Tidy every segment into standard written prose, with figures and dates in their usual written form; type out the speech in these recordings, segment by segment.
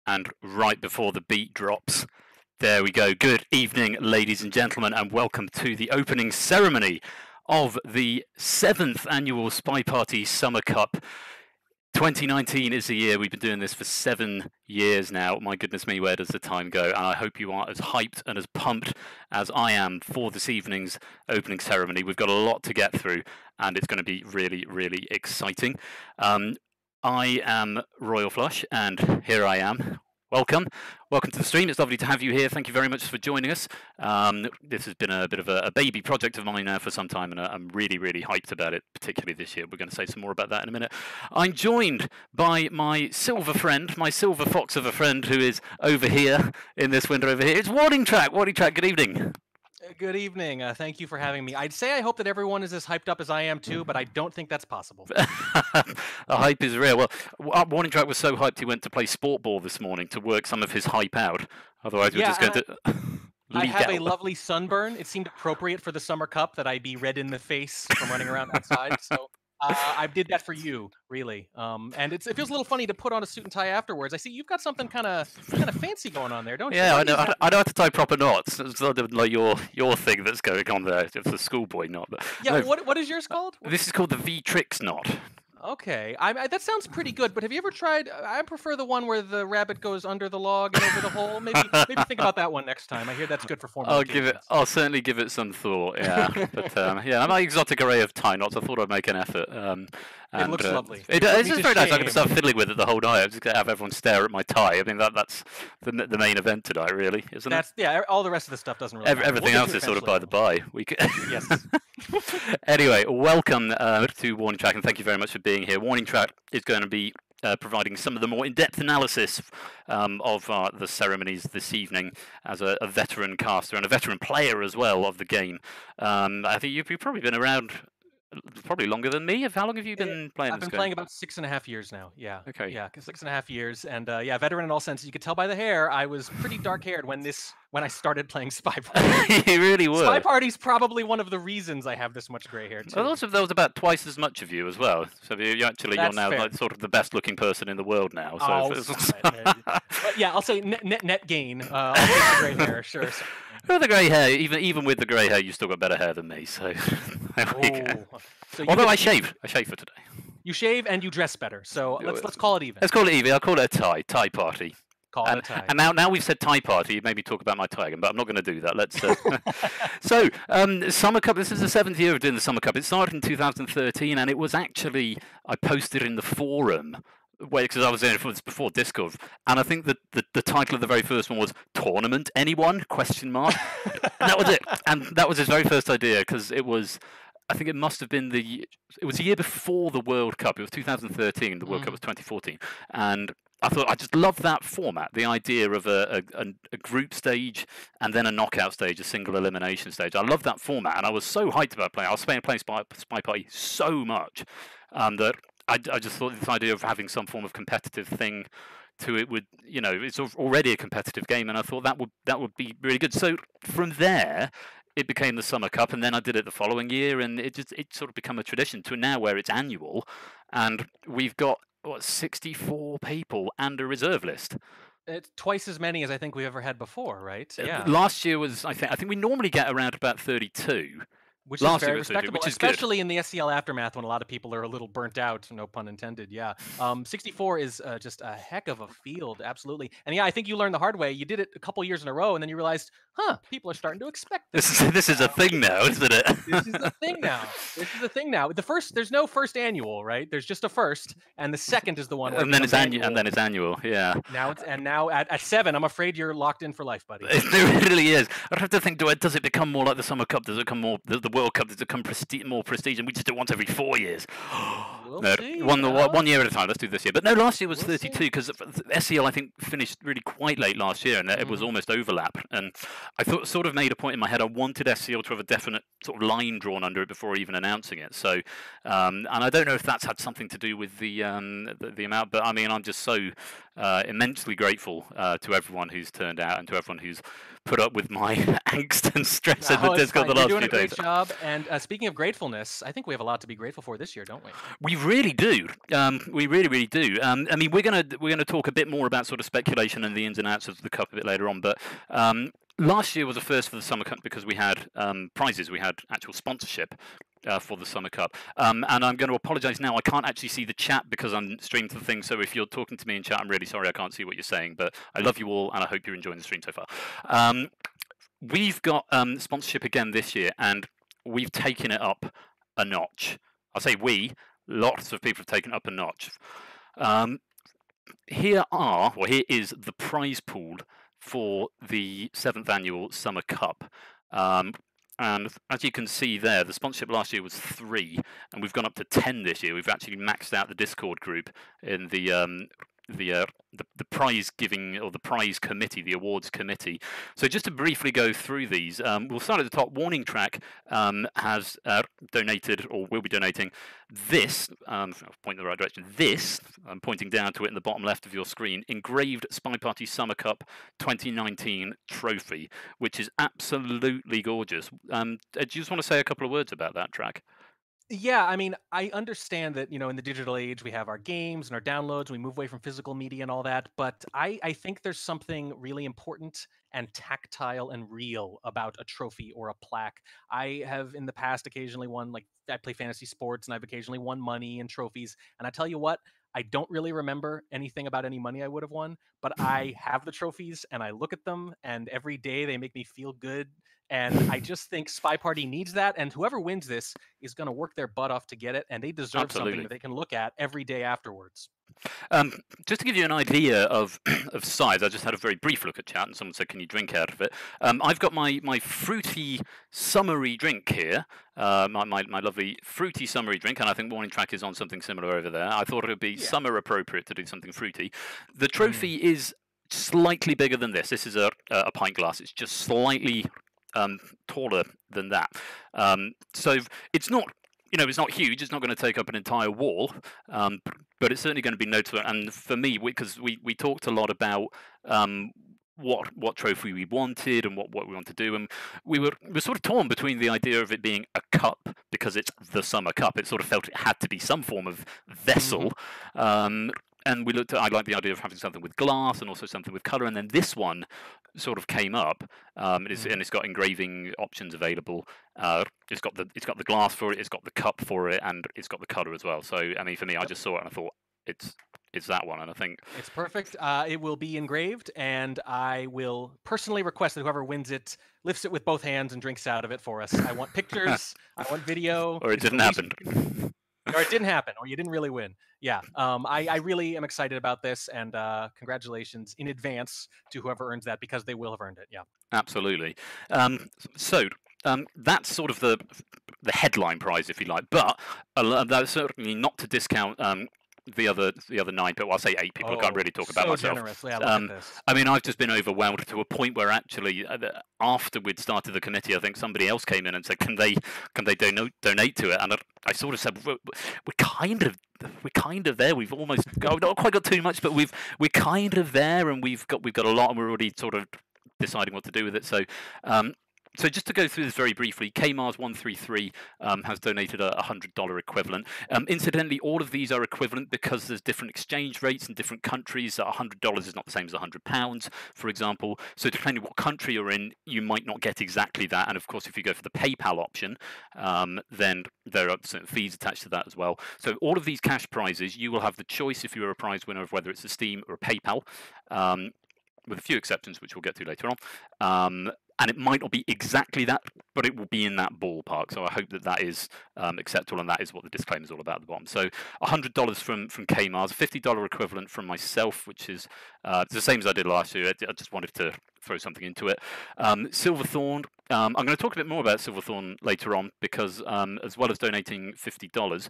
And right before the beat drops, there we go. Good evening, ladies and gentlemen, and welcome to the opening ceremony of the 7th annual SpyParty Summer Cup. 2019 is the year. We've been doing this for 7 years now. My goodness me, where does the time go? And I hope you are as hyped and as pumped as I am for this evening's opening ceremony. We've got a lot to get through, and it's going to be really, really exciting. I am Royal Flush, and here I am. Welcome to the stream. It's lovely to have you here. Thank you very much for joining us. This has been a bit of a baby project of mine now for some time, and I'm really, really hyped about it, particularly this year. We're going to say some more about that in a minute. I'm joined by my silver friend, my silver fox of a friend, who is over here in this window over here. It's Warning Track. Warning Track, good evening. Good evening. Thank you for having me. I'd say I hope that everyone is as hyped up as I am too, but I don't think that's possible. The hype is real. Well, Warning Track was so hyped he went to play sport ball this morning to work some of his hype out. Otherwise, we're just going to I have a lovely sunburn. It seemed appropriate for the Summer Cup that I be red in the face from running around outside. So I did that for you, really. And it feels a little funny to put on a suit and tie afterwards. I see you've got something kind of fancy going on there, don't you? Yeah, I know how to tie proper knots. It's sort of like your thing that's going on there. It's a schoolboy knot. But yeah, no, what is yours called? This is called the V-Trix knot. Okay, that sounds pretty good. But have you ever tried? I prefer the one where the rabbit goes under the log and over the hole. Maybe think about that one next time. I hear that's good for formal. I'll certainly give it some thought. Yeah, but yeah, I'm an exotic array of tie knots. I thought I'd make an effort. It looks lovely. It's just very nice. I'm going to start fiddling with it the whole night. I'm just going to have everyone stare at my tie. I mean, that's the main event tonight, really, isn't it? Yeah. All the rest of the stuff doesn't really. Everything else is sort of by the by. Yes. Anyway, welcome to Warning Track, and thank you very much for being here. Warning Track is going to be providing some of the more in-depth analysis of the ceremonies this evening as a veteran caster and a veteran player as well of the game. I think you've probably been around probably longer than me. How long have you been playing I've this been game? playing about 6.5 years now. Yeah. Okay. Yeah, 6.5 years, and yeah, veteran in all senses. You could tell by the hair. I was pretty dark-haired when I stared playing SpyParty. You really were. SpyParty's probably one of the reasons I have this much grey hair too. Well, also, there was about twice as much of you as well. So you're now fair. like sort of the best-looking person in the world now. So Stop it. But yeah, I'll say net gain. I'll take the grey hair, sure. Well, the grey hair, even with the grey hair, you still got better hair than me. So there we go. So although I shave for today. You shave and you dress better. So let's call it even. Let's call it even. I'll call it a tie party. Call it a tie. And now we've said tie party, you made me talk about my tie again, but I'm not going to do that. Let's. So Summer Cup. This is the 7th year of doing the Summer Cup. It started in 2013, and it was actually I posted in the forum. Because I was in it before Discord, and I think that the title of the very first one was "Tournament Anyone?" ? And that was it. And that was his very first idea, because it was. I think it must have been it was the year before the World Cup. It was 2013. The World Cup was 2014, and I thought I just loved that format. The idea of a group stage and then a knockout stage, a single elimination stage. I love that format, and I was so hyped about playing. I was playing SpyParty so much that I just thought this idea of having some form of competitive thing to it would, it's already a competitive game, and I thought that would be really good. So from there, it became the Summer Cup, and then I did it the following year, and it sort of become a tradition to now where it's annual, and we've got 64 people and a reserve list. It's twice as many as I think we've ever had before, right? Yeah. Last year was I think we normally get around about 32. Which is very respectable, especially in the SCL aftermath when a lot of people are a little burnt out, no pun intended, yeah. 64 is just a heck of a field, absolutely. And yeah, I think you learned the hard way. You did it a couple years in a row, and then you realized, people are starting to expect this. This is a thing now, isn't it? This is a thing now. This is a thing now. There's no first annual, right? There's just a first, and the second is the one. And then it's annual, yeah. Now at 7, I'm afraid you're locked in for life, buddy. It really is. I'd have to think, does it become more like the Summer Cup? Does it become more the World Cup? Does it become more prestige? And we just do it once every 4 years. We'll no, see, 1 year at a time. Let's do this year. But no, last year was 32 because SCL I think finished really quite late last year, and it was almost overlap. And I sort of made a point in my head. I wanted SCL to have a definite sort of line drawn under it before even announcing it. So, and I don't know if that's had something to do with the amount. But I mean, I'm just so immensely grateful to everyone who's turned out and to everyone who's put up with my angst and stress in the Discord the last few days. You're doing a great job. And speaking of gratefulness, I think we have a lot to be grateful for this year, don't we? We really do. We really, really do. I mean, we're gonna talk a bit more about sort of speculation and the ins and outs of the Cup a bit later on, but. Last year was a first for the Summer Cup because we had prizes, we had actual sponsorship for the Summer Cup. And I'm going to apologise now, I can't actually see the chat because I'm streaming the thing, so if you're talking to me in chat, I'm really sorry I can't see what you're saying, but I love you all and I hope you're enjoying the stream so far. We've got sponsorship again this year and we've taken it up a notch. I say we, lots of people have taken it up a notch. Here is the prize pool for the 7th annual Summer Cup. And as you can see there, the sponsorship last year was 3, and we've gone up to 10 this year. We've actually maxed out the Discord group in the prize giving or the prize committee, the awards committee. So just to briefly go through these, we'll start at the top. Warning Track has donated or will be donating this. I'll point in the right direction. This, I'm pointing down to it in the bottom left of your screen, engraved SpyParty Summer Cup 2019 trophy, which is absolutely gorgeous. Do you just want to say a couple of words about that, Track? Yeah, I mean, I understand that, in the digital age, we have our games and our downloads, we move away from physical media and all that, but I think there's something really important and tactile and real about a trophy or a plaque. I have in the past occasionally won, like, I play fantasy sports and I've occasionally won money and trophies, and I tell you what, I don't really remember anything about any money I would have won, but I have the trophies and I look at them and every day they make me feel good. And I just think SpyParty needs that. And whoever wins this is going to work their butt off to get it. And they deserve something that they can look at every day afterwards. Just to give you an idea of size, I just had a very brief look at chat and someone said, can you drink out of it? I've got my fruity summery drink here, my lovely fruity summery drink, and I think Warning Track is on something similar over there. I thought it would be summer appropriate to do something fruity. The trophy is slightly bigger than this. This is a pint glass. It's just slightly taller than that. So it's not, it's not huge. It's not going to take up an entire wall, but it's certainly going to be noticeable. And for me, because we talked a lot about what trophy we wanted and what we want to do, and we were sort of torn between the idea of it being a cup because it's the Summer Cup. It sort of felt it had to be some form of vessel. And we looked at, I like the idea of having something with glass and also something with colour. And then this one sort of came up, and it's got engraving options available. It's got the glass for it, it's got the cup for it, and it's got the colour as well. So I mean, for me, I just saw it and I thought it's that one, and I think it's perfect. It will be engraved, and I will personally request that whoever wins it lifts it with both hands and drinks out of it for us. I want pictures. I want video. Or it didn't happen. Or it didn't happen, or you didn't really win. Yeah, I really am excited about this, and congratulations in advance to whoever earns that, because they will have earned it. Yeah, absolutely. So that's sort of the headline prize, if you like, but that's certainly not to discount the other 9 people. I'll say 8 people. I can't really talk about myself. Generously, I love this. I mean, I've just been overwhelmed to a point where actually, after we'd started the committee, I think somebody else came in and said, "Can they donate to it?" And I sort of said, "We're kind of there. We've almost not quite got too much, but we're kind of there, and we've got a lot, and we're already sort of deciding what to do with it." So. So just to go through this very briefly, KMars133 has donated a $100 equivalent. Incidentally, all of these are equivalent because there's different exchange rates in different countries. $100 is not the same as £100, for example. So depending on what country you're in, you might not get exactly that. And of course, if you go for the PayPal option, then there are certain fees attached to that as well. So all of these cash prizes, you will have the choice if you're a prize winner of whether it's a Steam or a PayPal, with a few exceptions, which we'll get to later on. And it might not be exactly that, but it will be in that ballpark. So I hope that is acceptable, and that is what the disclaimer is all about at the bottom. So $100 from Kmars, $50 equivalent from myself, which is the same as I did last year. I just wanted to throw something into it. Silverthorn. I'm going to talk a bit more about Silverthorn later on because as well as donating $50,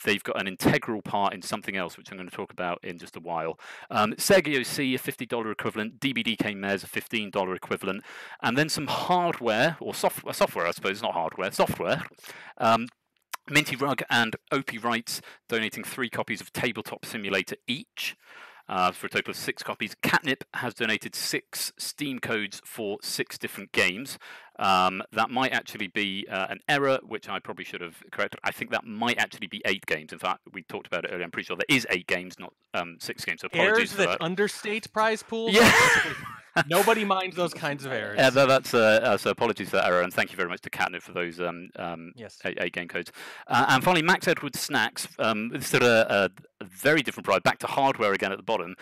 they've got an integral part in something else, which I'm going to talk about in just a while. Sergio C, a $50 equivalent. DBDK Mez, a $15 equivalent. And then some hardware, or software, I suppose, not hardware, software. Minty Rug and OP Rights donating 3 copies of Tabletop Simulator each. for a total of 6 copies. Catnip has donated 6 Steam codes for 6 different games. That might actually be an error, which I probably should have corrected. I think that might actually be 8 games. In fact, we talked about it earlier. I'm pretty sure there is 8 games, not 6 games. So apologies Errors for that that. understate prize pools. Yeah. Nobody minds those kinds of errors. Yeah, that's so apologies for that error, and thank you very much to Catnip for those yes. 8 game codes. And finally, Max Edwards Snacks. This is a very different prize. Back to hardware again at the bottom.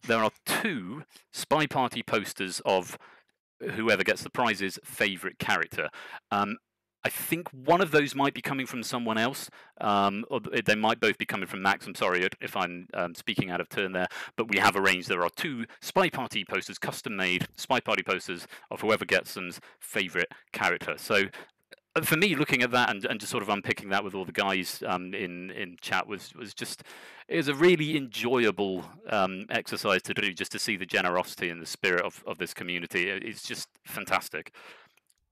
There are 2 SpyParty posters of whoever gets the prize's favourite character. I think one of those might be coming from someone else, or they might both be coming from Max. I'm sorry if I'm speaking out of turn there, but we have arranged there are 2 SpyParty posters, custom-made SpyParty posters of whoever gets them's favourite character. So for me, looking at that and just sort of unpicking that with all the guys in chat was just, it was a really enjoyable exercise to do, just to see the generosity and the spirit of this community. It's just fantastic.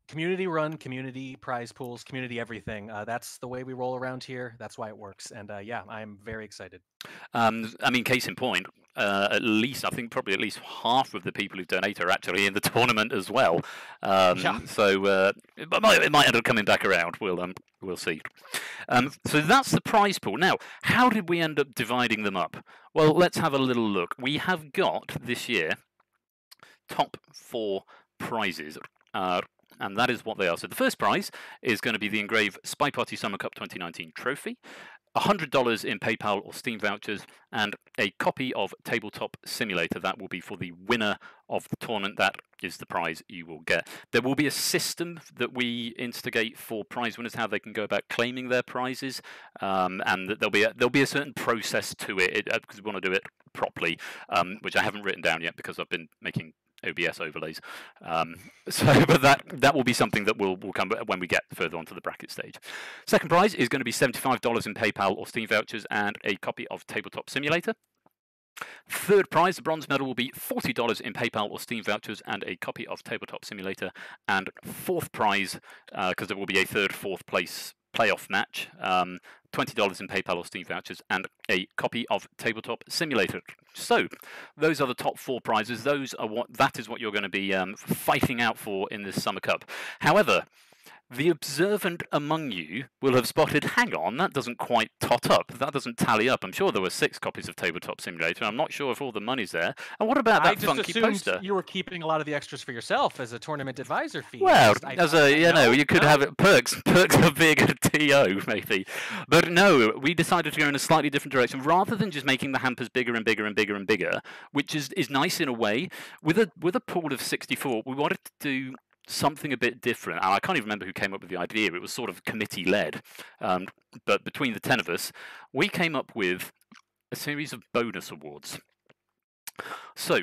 Community run, community prize pools, community everything. That's the way we roll around here. That's why it works. And yeah, I'm very excited. I mean, case in point, at least, I think probably at least half of the people who donate are actually in the tournament as well. Yeah. So it might end up coming back around. We'll see. So that's the prize pool. Now, how did we end up dividing them up? Well, let's have a little look. We have got this year top 4 prizes. And that is what they are. So the first prize is going to be the engraved SpyParty Summer Cup 2019 trophy, $100 in PayPal or Steam vouchers, and a copy of Tabletop Simulator. That will be for the winner of the tournament. That is the prize you will get. There will be a system that we instigate for prize winners, how they can go about claiming their prizes, and there'll be a certain process to it because we want to do it properly, which I haven't written down yet because I've been making OBS overlays. But that will be something that will come when we get further onto the bracket stage. Second prize is going to be $75 in PayPal or Steam vouchers and a copy of Tabletop Simulator. Third prize, the bronze medal, will be $40 in PayPal or Steam vouchers and a copy of Tabletop Simulator. And fourth prize, because there will be a 3rd, 4th place playoff match, $20 in PayPal or Steam vouchers and a copy of Tabletop Simulator. So those are the top 4 prizes. That is what you're going to be fighting out for in this Summer Cup. However, the observant among you will have spotted, hang on, that doesn't quite tot up. That doesn't tally up. I'm sure there were 6 copies of Tabletop Simulator. I'm not sure if all the money's there. And what about that funky poster? I just assumed you were keeping a lot of the extras for yourself as a tournament advisor fee. Well, you could have it, perks of being a TO, maybe. But no, we decided to go in a slightly different direction. Rather than just making the hampers bigger and bigger and bigger and bigger, which is nice in a way, with a pool of 64, we wanted to do something a bit different, and I can't even remember who came up with the idea. It was sort of committee led, but between the 10 of us, we came up with a series of bonus awards. So,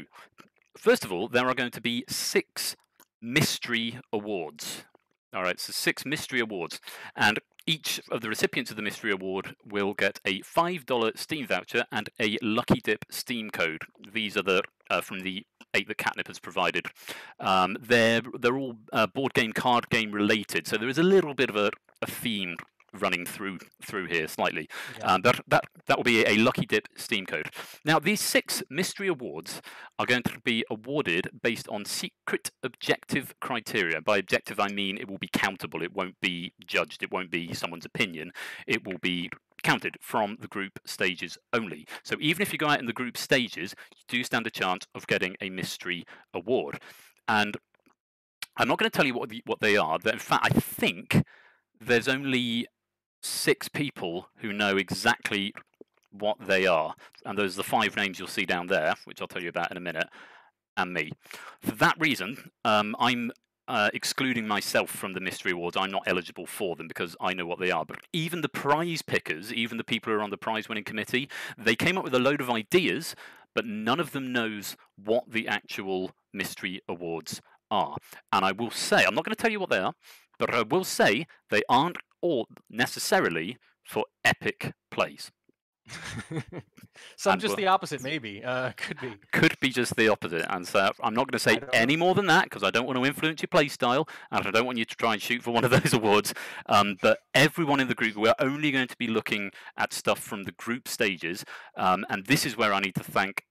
first of all, there are going to be 6 mystery awards. All right, so 6 mystery awards, and each of the recipients of the mystery award will get a $5 Steam voucher and a Lucky Dip Steam code. These are from the 8 that Catnip has provided. They're all board game, card game related, so there is a little bit of a theme running through here slightly. Yeah. That will be a Lucky Dip Steam code. Now, these 6 mystery awards are going to be awarded based on secret objective criteria. By objective, I mean it will be countable. It won't be judged. It won't be someone's opinion. It will be counted from the group stages only. So even if you go out in the group stages, you do stand a chance of getting a mystery award. And I'm not going to tell you what they are. In fact, I think there's only 6 people who know exactly what they are. And those are the 5 names you'll see down there, which I'll tell you about in a minute, and me. For that reason, I'm excluding myself from the mystery awards. I'm not eligible for them because I know what they are. But even the prize pickers, even the people who are on the prize winning committee, they came up with a load of ideas, but none of them knows what the actual mystery awards are. And I will say, I'm not going to tell you what they are, but I will say they aren't all necessarily for epic plays. Some just the opposite, maybe. Could be. Could be just the opposite. And so I'm not going to say any more than that because I don't want to influence your play style and I don't want you to try and shoot for one of those awards. But everyone in the group, we're only going to be looking at stuff from the group stages. And this is where I need to thank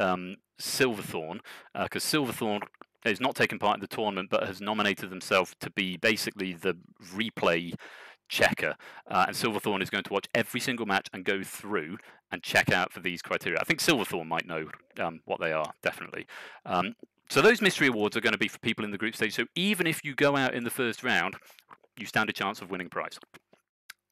Silverthorn, because Silverthorn has not taken part in the tournament but has nominated themselves to be basically the replay checker, and Silverthorn is going to watch every single match and go through and check out for these criteria. I think Silverthorn might know what they are, definitely. So those mystery awards are going to be for people in the group stage, so even if you go out in the first round, you stand a chance of winning a prize.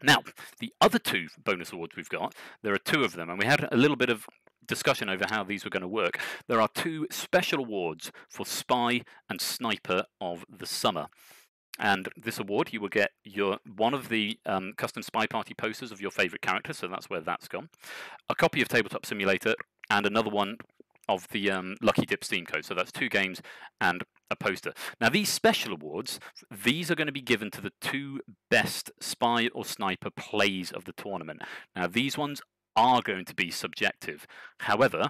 Now, the other two bonus awards we've got, there are two of them, and we had a little bit of discussion over how these were going to work. There are two special awards for Spy and Sniper of the Summer. And this award, you will get one of the custom SpyParty posters of your favourite character, so that's where that's gone. A copy of Tabletop Simulator, and another one of the Lucky Dip Steam code. So that's 2 games and a poster. Now, these special awards, these are going to be given to the 2 best Spy or Sniper plays of the tournament. Now, these ones are going to be subjective. However,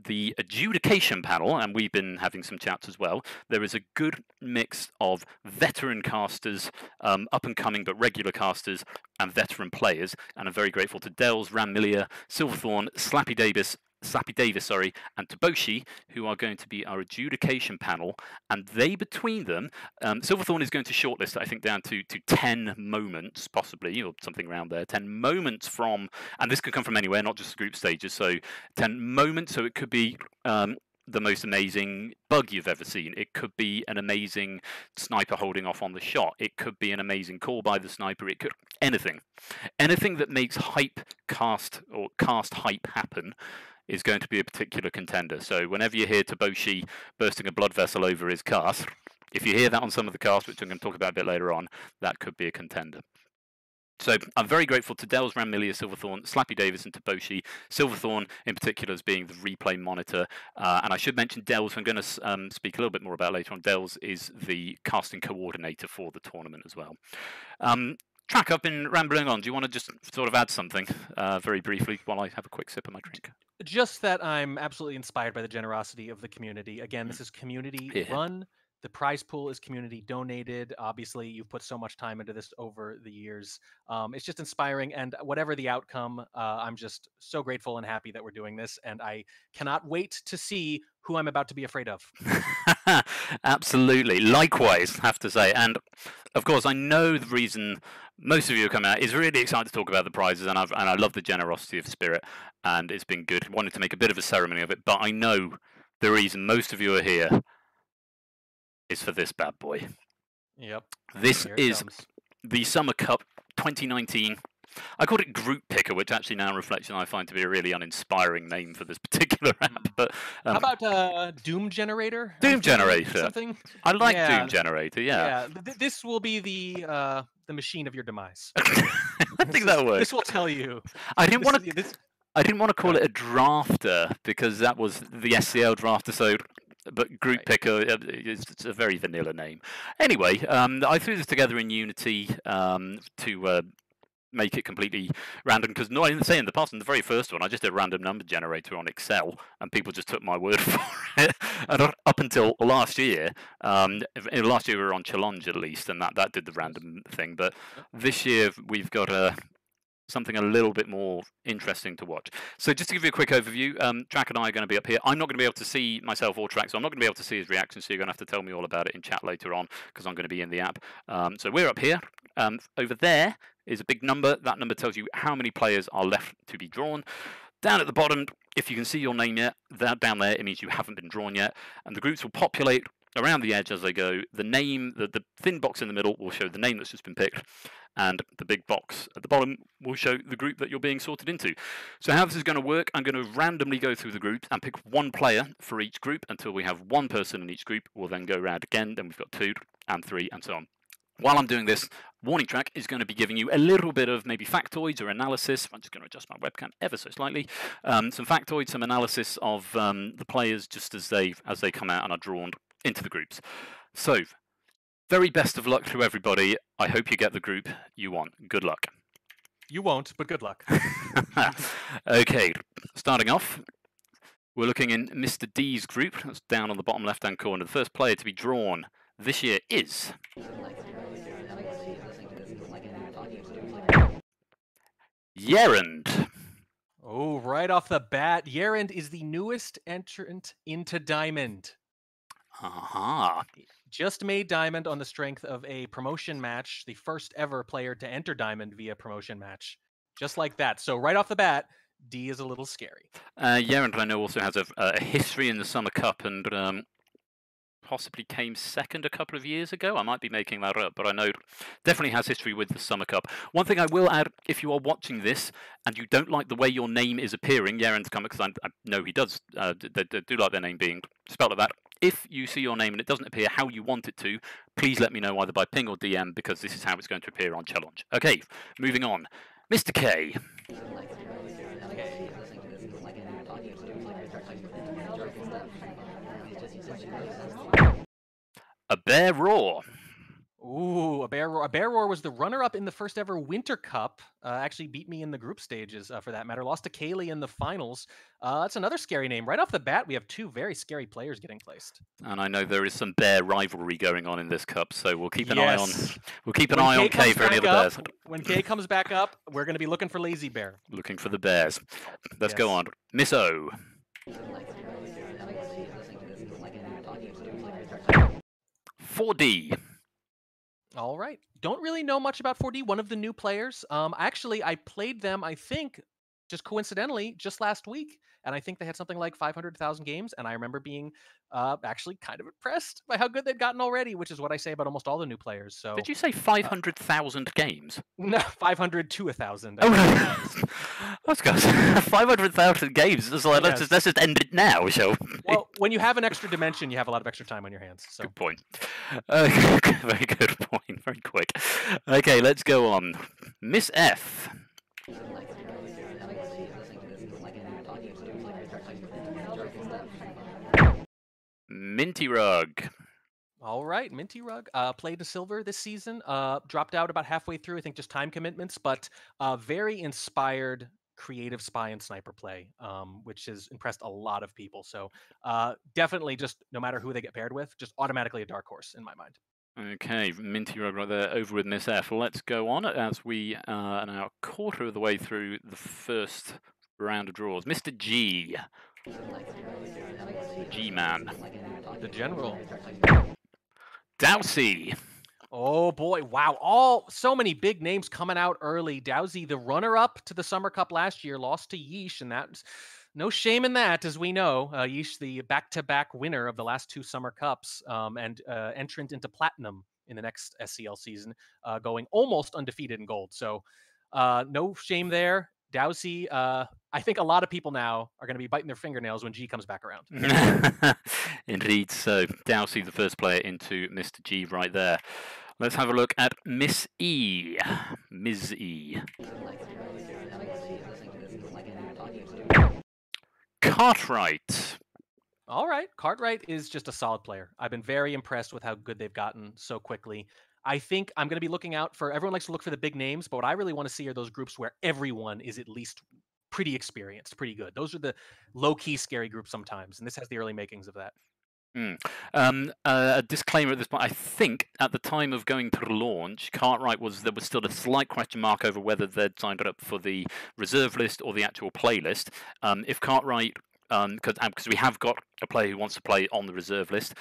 the adjudication panel, and we've been having some chats as well, there is a good mix of veteran casters, up-and-coming but regular casters, and veteran players, and I'm very grateful to Dells, Ramillia, Silverthorn, Slappy Davis, and Toboshi, who are going to be our adjudication panel, and they, between them, Silverthorn is going to shortlist, I think, down to 10 moments, possibly, or something around there, 10 moments from, and this could come from anywhere, not just group stages, so 10 moments, so it could be the most amazing bug you've ever seen. It could be an amazing sniper holding off on the shot. It could be an amazing call by the sniper. It could anything that makes hype cast hype happen is going to be a particular contender. So whenever you hear Toboshi bursting a blood vessel over his cast, if you hear that on some of the casts, which I'm going to talk about a bit later on, that could be a contender. So I'm very grateful to Dells, Ramillia, Silverthorn, Slappy Davis, and Toboshi. Silverthorn, in particular, as being the replay monitor. And I should mention Dells, I'm going to speak a little bit more about later on. Dells is the casting coordinator for the tournament as well. Track, I've been rambling on. Do you want to just sort of add something very briefly while I have a quick sip of my drink? Just that I'm absolutely inspired by the generosity of the community. Again, this is community run. The prize pool is community donated. Obviously, you've put so much time into this over the years. It's just inspiring, and whatever the outcome, I'm just so grateful and happy that we're doing this, and I cannot wait to see who I'm about to be afraid of. Absolutely. Likewise, have to say. And, of course, I know the reason most of you have come out is really excited to talk about the prizes, and I love the generosity of spirit, and it's been good. Wanted to make a bit of a ceremony of it, but I know the reason most of you are here is for this bad boy. Yep. This is the Summer Cup 2019. I called it Group Picker, which actually now in reflection I find to be a really uninspiring name for this particular app. But how about Doom Generator? Doom Generator. Something. I like Doom Generator. Yeah. This will be the machine of your demise. I think that works. This will tell you. I didn't want to call it a drafter because that was the SCL drafter. So. But Group Picker is a very vanilla name. Anyway, I threw this together in Unity to make it completely random because I didn't say in the past, in the very first one, I just did a random number generator on Excel and people just took my word for it. And up until last year, last year we were on Challenge at least, and that did the random thing. But this year we've got something a little bit more interesting to watch. So just to give you a quick overview, Track and I are going to be up here. I'm not going to be able to see myself or Track, so I'm not going to be able to see his reaction, so you're going to have to tell me all about it in chat later on, because I'm going to be in the app. So we're up here. Over there is a big number. That number tells you how many players are left to be drawn. Down at the bottom, if you can see your name yet, down there, it means you haven't been drawn yet. And the groups will populate around the edge as they go. The name, the thin box in the middle will show the name that's just been picked, and the big box at the bottom will show the group that you're being sorted into. So how this is going to work, I'm going to randomly go through the groups and pick one player for each group until we have one person in each group. We'll then go around again, then we've got 2 and 3 and so on. While I'm doing this, Warning Track is going to be giving you a little bit of maybe factoids or analysis. I'm just going to adjust my webcam ever so slightly. Some factoids, some analysis of the players just as they come out and are drawn into the groups. So, very best of luck to everybody. I hope you get the group you want. Good luck. You won't, but good luck. Okay, starting off, we're looking in Mr. D's group. That's down on the bottom left-hand corner. The first player to be drawn this year is... Yerand. Oh, right off the bat, Yerand is the newest entrant into Diamond. Aha. Just made Diamond on the strength of a promotion match, the first ever player to enter Diamond via promotion match. Just like that. So right off the bat, D is a little scary. Yerand, I know, also has a history in the Summer Cup and possibly came second a couple of years ago. I might be making that up, but I know definitely has history with the Summer Cup. One thing I will add, if you are watching this and you don't like the way your name is appearing, Yerand's coming, because I know he does, they do like their name being spelled like that. If you see your name and it doesn't appear how you want it to, please let me know either by ping or DM, because this is how it's going to appear on Challenge. Okay, moving on. Mr. K. A Bear Roar. Ooh, a Bear Roar. A Bear Roar was the runner-up in the first ever Winter Cup. Actually beat me in the group stages, for that matter. Lost to Kaleigh in the finals. That's another scary name. Right off the bat, we have two very scary players getting placed. And I know there is some bear rivalry going on in this cup, so we'll keep an eye on. We'll keep an eye on K for any of the bears. When K comes back up, we're going to be looking for Lazy Bear. Looking for the bears. Let's go on. Miss O. 4D. All right. Don't really know much about 4D. One of the new players. Actually, I played them, I think, just coincidentally, just last week. And I think they had something like 500,000 games. And I remember being actually kind of impressed by how good they'd gotten already, which is what I say about almost all the new players. So did you say 500,000 games? No, 500 to 1,000. Let's go. 500,000 games. Let's just end it now, shall we? Well, when you have an extra dimension, you have a lot of extra time on your hands. So. Good point. Very good point. Very quick. Okay, let's go on. Miss F. Minty Rug. All right, Minty Rug played the silver this season. Dropped out about halfway through, I think just time commitments, but very inspired creative spy and sniper play, which has impressed a lot of people. So definitely just no matter who they get paired with, just automatically a dark horse in my mind. Okay, Minty Rug right there over with Miss F. Let's go on as we are now a quarter of the way through the first round of draws. Mr. G. G-Man. The General. Dao Zhi. Oh boy, wow. So many big names coming out early. Dao Zhi, the runner-up to the Summer Cup last year, lost to Yeesh, and that's no shame in that, as we know. Yeesh, the back-to-back winner of the last two Summer Cups, and entrant into Platinum in the next SCL season, going almost undefeated in gold. So no shame there. Dao Zhi, I think a lot of people now are going to be biting their fingernails when G comes back around. Indeed so. Dao Zhi, the first player into Mr. G right there. Let's have a look at Miss E. Ms. E. Cartwright. All right. Cartwright is just a solid player. I've been very impressed with how good they've gotten so quickly. I think I'm going to be looking out for, everyone likes to look for the big names, but what I really want to see are those groups where everyone is at least pretty experienced, pretty good. Those are the low-key scary groups sometimes, and this has the early makings of that. A disclaimer at this point. I think at the time of going to launch, Cartwright there was still a slight question mark over whether they'd signed up for the reserve list or the actual playlist. If Cartwright, because we have got a player who wants to play on the reserve list,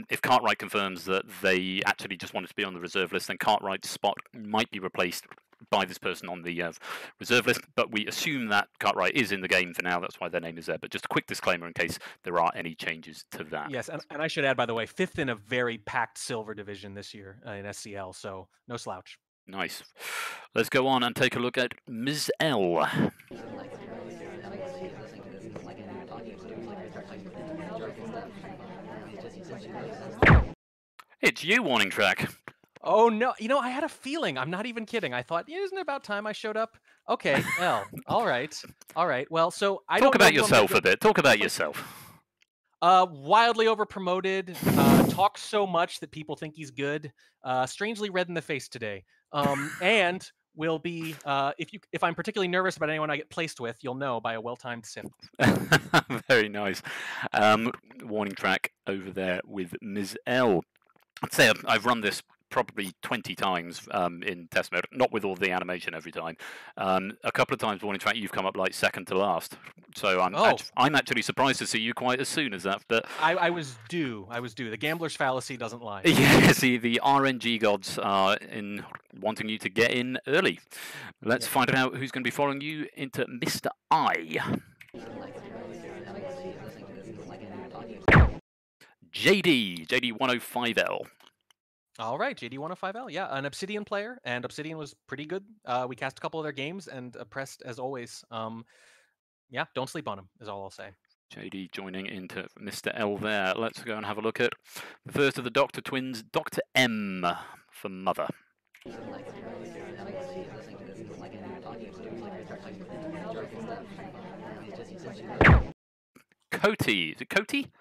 if Cartwright confirms that they actually just wanted to be on the reserve list, then Cartwright's spot might be replaced by this person on the reserve list, but we assume that Cartwright is in the game for now. That's why their name is there. But just a quick disclaimer in case there are any changes to that. Yes, and I should add, by the way, 5th in a very packed silver division this year in SCL, so no slouch. Nice. Let's go on and take a look at Ms. L. It's you, Warning Track. Oh, no. You know, I had a feeling. I'm not even kidding. I thought, isn't it about time I showed up? Okay, L. All right. All right. Well, so I Talk about yourself a bit. Talk about yourself. Wildly over-promoted. Talks so much that people think he's good. Strangely red in the face today. And will be if I'm particularly nervous about anyone I get placed with, you'll know by a well-timed sift. Very nice. Warning track over there with Ms. L. I'd say I've run this probably 20 times in test mode, not with all the animation every time. A couple of times, warning track, you've come up like second to last. So I'm actually surprised to see you quite as soon as that. But I was due. The gambler's fallacy doesn't lie. Yeah, see, the RNG gods are in wanting you to get in early. Let's find out who's going to be following you into Mr. I. JD 105L. All right, JD 105L. Yeah, an Obsidian player, and Obsidian was pretty good. We cast a couple of their games and pressed as always. Yeah, don't sleep on him is all I'll say. JD joining into Mr. L there. Let's go and have a look at the first of the Doctor twins, Dr. M for Mother. Cody. Is it Cody?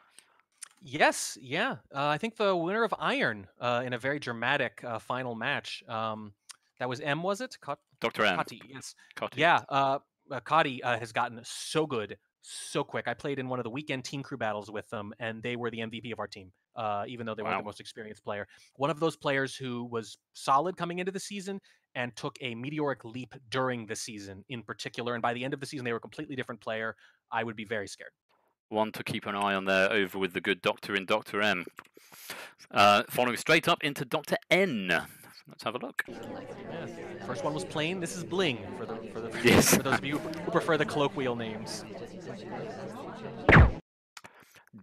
Yes, yeah. I think the winner of Iron in a very dramatic final match. That was M, was it? Dr. M. Kati, yes. Kati. Yeah, Kati has gotten so good so quick. I played in one of the weekend team crew battles with them, and they were the MVP of our team, even though they weren't the most experienced player. One of those players who was solid coming into the season and took a meteoric leap during the season in particular. And by the end of the season, they were a completely different player. I would be very scared. One to keep an eye on there over with the good doctor in Dr. M. Following straight up into Dr. N. Let's have a look. Yeah. First one was plain. This is bling for yes. For those of you who prefer the colloquial names.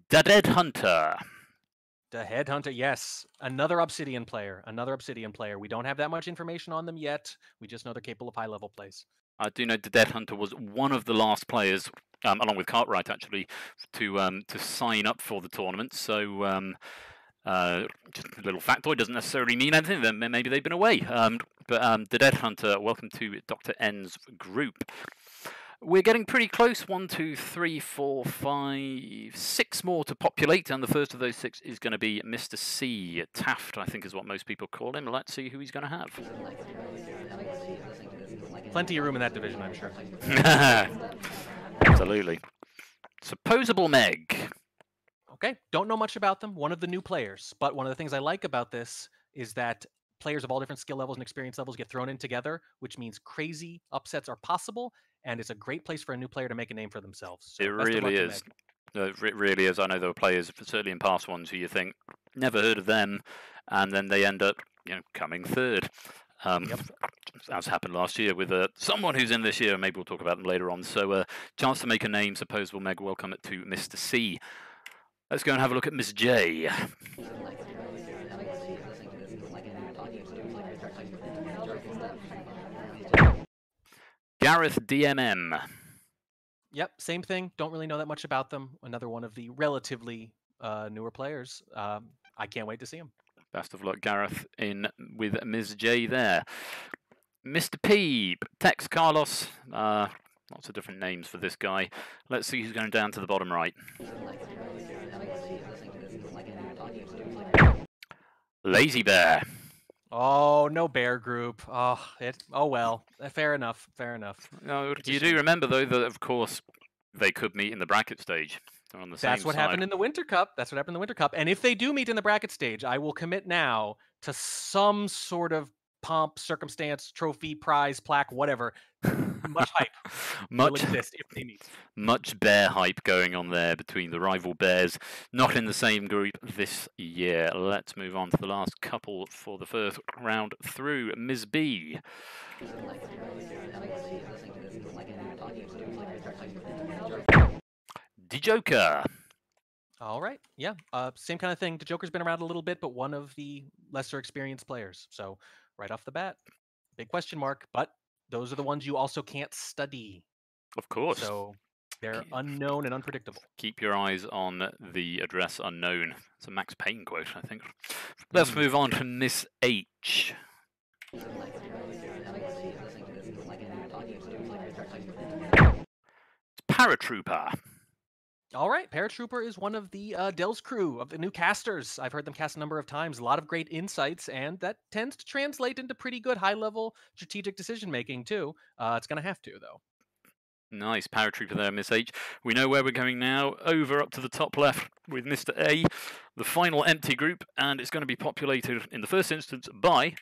The Headhunter. The Headhunter, yes. Another Obsidian player. We don't have that much information on them yet. We just know they're capable of high-level plays. I do know the Headhunter was one of the last players, along with Cartwright actually, to sign up for the tournament. So just a little factoid, doesn't necessarily mean anything. Then maybe they've been away. But the Headhunter, welcome to Dr. N's group. We're getting pretty close. 1, 2, 3, 4, 5, 6 more to populate, and the first of those 6 is going to be Mr. C. Taft, I think is what most people call him. Let's see who he's going to have. Plenty of room in that division, I'm sure. Absolutely. Supposable Meg. Okay, don't know much about them. One of the new players, but one of the things I like about this is that players of all different skill levels and experience levels get thrown in together, which means crazy upsets are possible, and it's a great place for a new player to make a name for themselves. So it really is. It really is. I know there were players, certainly in past ones, who you think, never heard of them, and then they end up, coming third. As happened last year with someone who's in this year, maybe we'll talk about them later on. So, chance to make a name, Supposable Meg, welcome to Mr. C. Let's go and have a look at Miss J. Gareth DMM. Yep, same thing. Don't really know that much about them. Another one of the relatively newer players. I can't wait to see him. Best of luck, Gareth, in with Ms. J there. Mr. P, Tex Carlos. Lots of different names for this guy. Let's see who's going down to the bottom right. Lazy Bear. Oh, no bear group. Oh well. Fair enough. No, you do remember, though, that, of course, they could meet in the bracket stage. They're on the same That's what side. happened in the Winter Cup. And if they do meet in the bracket stage, I will commit now to some sort of pomp, circumstance, trophy, prize, plaque, whatever. Much hype will exist if they meet. Much bear hype going on there between the rival bears. Not in the same group this year. Let's move on to the last couple for the first round through. Ms. B. The Joker. All right. Yeah. Same kind of thing. The Joker's been around a little bit, but one of the lesser experienced players. So right off the bat, big question mark. But those are the ones you also can't study. Of course. So they're unknown and unpredictable. Keep your eyes on the address unknown. It's a Max Payne quote, I think. Let's move on to Miss H. It's Paratrooper. All right, Paratrooper is one of the Dell's crew of the new casters. I've heard them cast a number of times. A lot of great insights, and that tends to translate into pretty good high-level strategic decision-making, too. It's going to have to, though. Nice. Paratrooper there, Miss H. We know where we're going now. Over up to the top left with Mr. A, the final empty group, and it's going to be populated in the first instance by...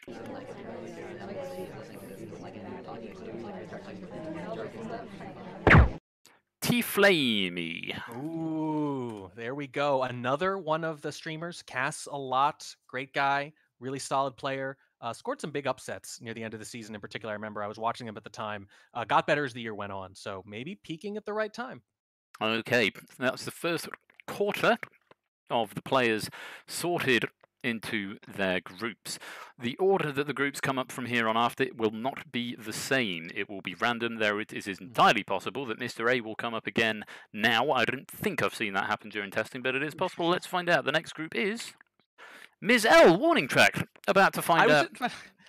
T-Flamey. Ooh, there we go. Another one of the streamers. Casts a lot. Great guy. Really solid player. Scored some big upsets near the end of the season in particular. I remember I was watching him at the time. Got better as the year went on. So maybe peaking at the right time. Okay, that's the first quarter of the players sorted into their groups. The order that the groups come up from here on after will not be the same. It will be random. It is entirely possible that Mr. A will come up again now. I don't think I've seen that happen during testing, but it is possible. Let's find out. The next group is Ms. L, warning track. About to find out.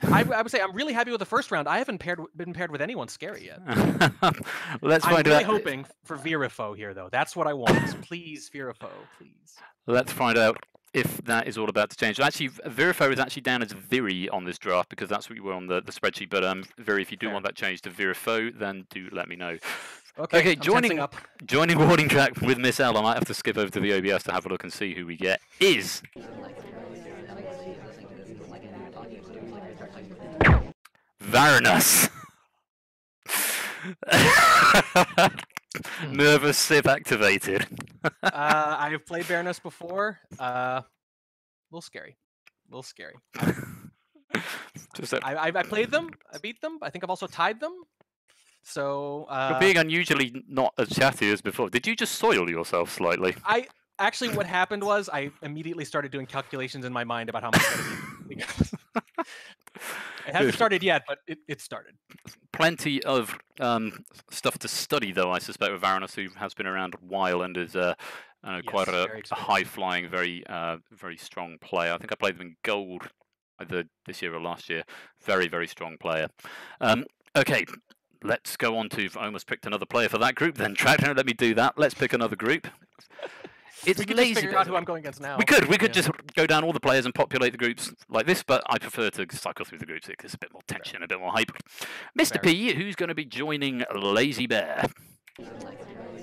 I would say I'm really happy with the first round. I haven't been paired with anyone scary yet. Let's find out. I'm really hoping for Virafo here, though. That's what I want. Please, Virafo, please. Let's find out if that is all about to change. Actually, Virafo is actually down as Viri on this draft because that's what you were on the spreadsheet. But Viri, if you do want that changed to Virafo, then do let me know. Okay, joining warning track with Miss L. I might have to skip over to the OBS to have a look and see who we get. Is Varanus. Nervous Civ activated. I have played Varanus before. A little scary. A little scary. I played them. I beat them. I think I've also tied them. So you're being unusually not as chatty as before. Did you just soil yourself slightly? Actually, what happened was I immediately started doing calculations in my mind about how much it hasn't started yet, but it started. Plenty of stuff to study, though, I suspect, with Varanus, who has been around a while and is quite a high-flying, very strong player. I think I played them in gold either this year or last year. Very, very strong player. Okay, let's go on to... I almost picked another player for that group then. Tractor, let me do that. Let's pick another group. We could just figure out who I'm going against now. We could just go down all the players and populate the groups like this, but I prefer to cycle through the groups because it's a bit more tension, a bit more hype. Mr. P, who's going to be joining Lazy Bear?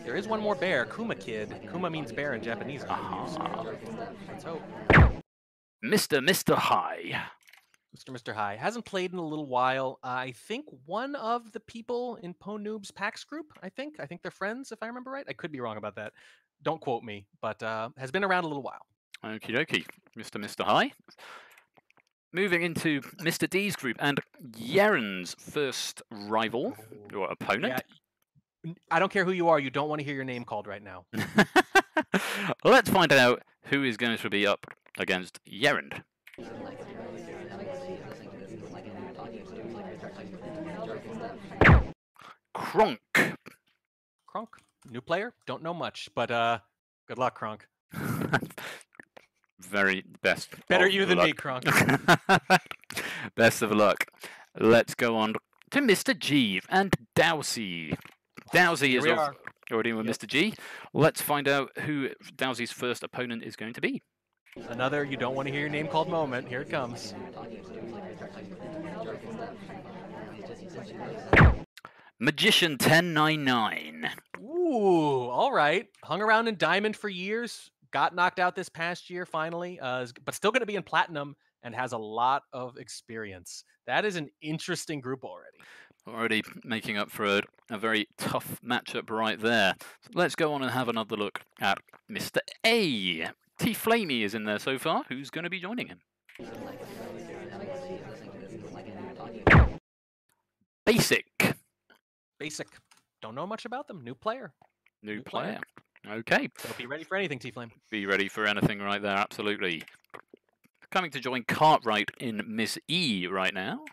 There is one more bear, Kuma Kid. Kuma means bear in Japanese. Let's hope. Mr. High. Mr. High hasn't played in a little while. I think one of the people in Po Noob's PAX group. I think they're friends, if I remember right. I could be wrong about that. Don't quote me, but has been around a little while. Okie dokie, Mr. High. Moving into Mr. D's group and Yaren's first rival or opponent. Yeah. I don't care who you are. You don't want to hear your name called right now. Let's find out who is going to be up against Yaren. Kronk. Kronk. New player, don't know much, but good luck, Kronk. Very best. Better you than me, Kronk. Best of luck. Let's go on to Mr. G and Dao Zhi. Dao Zhi is already with Mr. G. Let's find out who Dao Zhi's first opponent is going to be. Another you don't want to hear your name called moment. Here it comes. Magician 1099. Ooh, all right. Hung around in Diamond for years. Got knocked out this past year finally, but still going to be in Platinum and has a lot of experience. That is an interesting group already. Already making up for a very tough matchup right there. So let's go on and have another look at Mr. A. T-Flamey is in there so far. Who's going to be joining him? Basic. Don't know much about them. New player. New player. Okay. So be ready for anything, T-Flame. Be ready for anything right there, absolutely. Coming to join Cartwright in Miss E right now.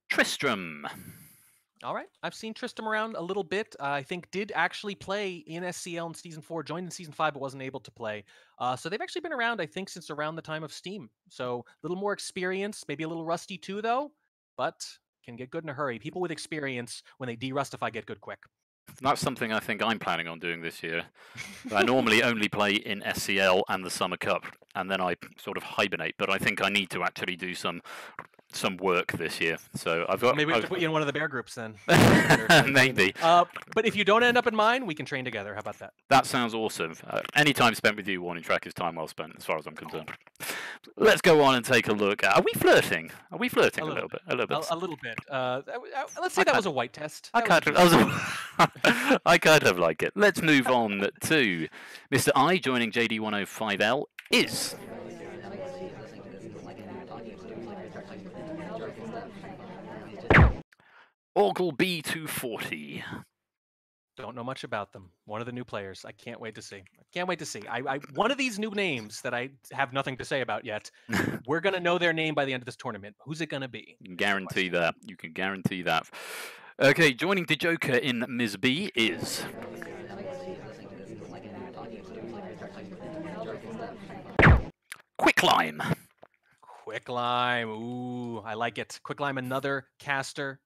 Tristram. All right. I've seen Tristram around a little bit. I think did actually play in SCL in Season 4, joined in Season 5, but wasn't able to play. So they've actually been around, I think, since around the time of Steam. So a little more experience, maybe a little rusty too, though. but can get good in a hurry. People with experience, when they de-rustify, get good quick. That's something I think I'm planning on doing this year. I normally only play in SCL and the Summer Cup, and then I sort of hibernate. But I think I need to actually do some work this year. So I've got. Maybe we have to put you in one of the bear groups then. Maybe. But if you don't end up in mine, we can train together. How about that? That sounds awesome. Any time spent with you, Warning Track, is time well spent, as far as I'm concerned. Let's go on and take a look. Are we flirting? Are we flirting a little bit? A little bit. A little bit. Let's say that was a white test. I kind of like it. Let's move on to Mr. I joining JD105L is. Orgle B240. Don't know much about them. One of the new players. I can't wait to see. One of these new names that I have nothing to say about yet. We're gonna know their name by the end of this tournament. Who's it gonna be? You can guarantee that. You can guarantee that. Okay, joining the Joker in Ms. B is. Quicklime. Quicklime. Ooh, I like it. Quicklime, another caster,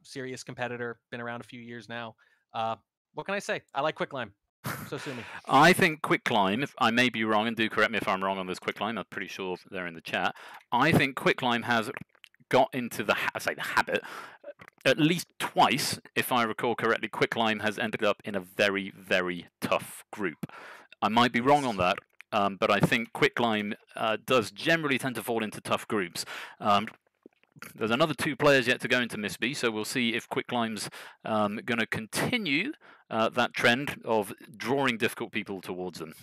serious competitor. Been around a few years now. What can I say? I like Quicklime. So sue me. I think Quicklime, I may be wrong, and do correct me if I'm wrong on this Quicklime. I'm pretty sure they're in the chat. I think Quicklime has got into the habit. At least twice, if I recall correctly, Quicklime has ended up in a very, very tough group. I might be wrong on that, but I think Quicklime does generally tend to fall into tough groups. There's another 2 players yet to go into Miss B, so we'll see if Quicklime's going to continue that trend of drawing difficult people towards them.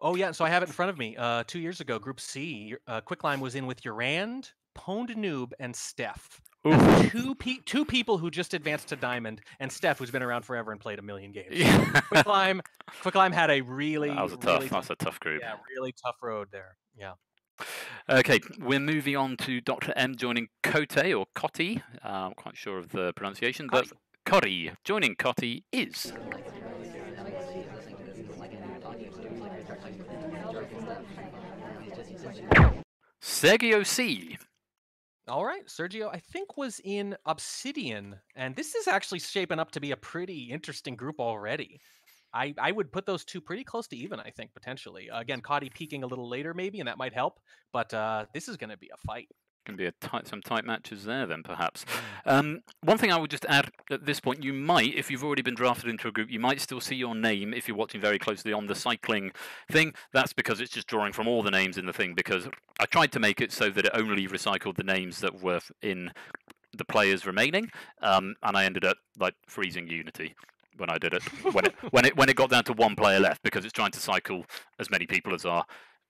Oh, yeah, so I have it in front of me. 2 years ago, Group C, Quicklime was in with Urand, Pwned Noob, and Steph. Two people who just advanced to Diamond, and Steph, who's been around forever and played a million games. Yeah. Quicklime had a really that's a tough group. Yeah, really tough road there. Yeah. Okay, we're moving on to Dr. M joining Kote or Cotti. I'm quite sure of the pronunciation, but Cotti joining Cotti is. Sergio C. All right, Sergio, I think was in Obsidian, and this is actually shaping up to be a pretty interesting group already. I would put those 2 pretty close to even, I think, potentially. Again, Cotti peaking a little later maybe, and that might help, but this is going to be a fight. Going to be some tight matches there then, perhaps. One thing I would just add at this point, you might, if you've already been drafted into a group, you might still see your name, if you're watching very closely, on the cycling thing. That's because it's just drawing from all the names in the thing, because I tried to make it so that it only recycled the names that were in the players remaining, and I ended up like freezing Unity when I did it, when it got down to 1 player left, because it's trying to cycle as many people as are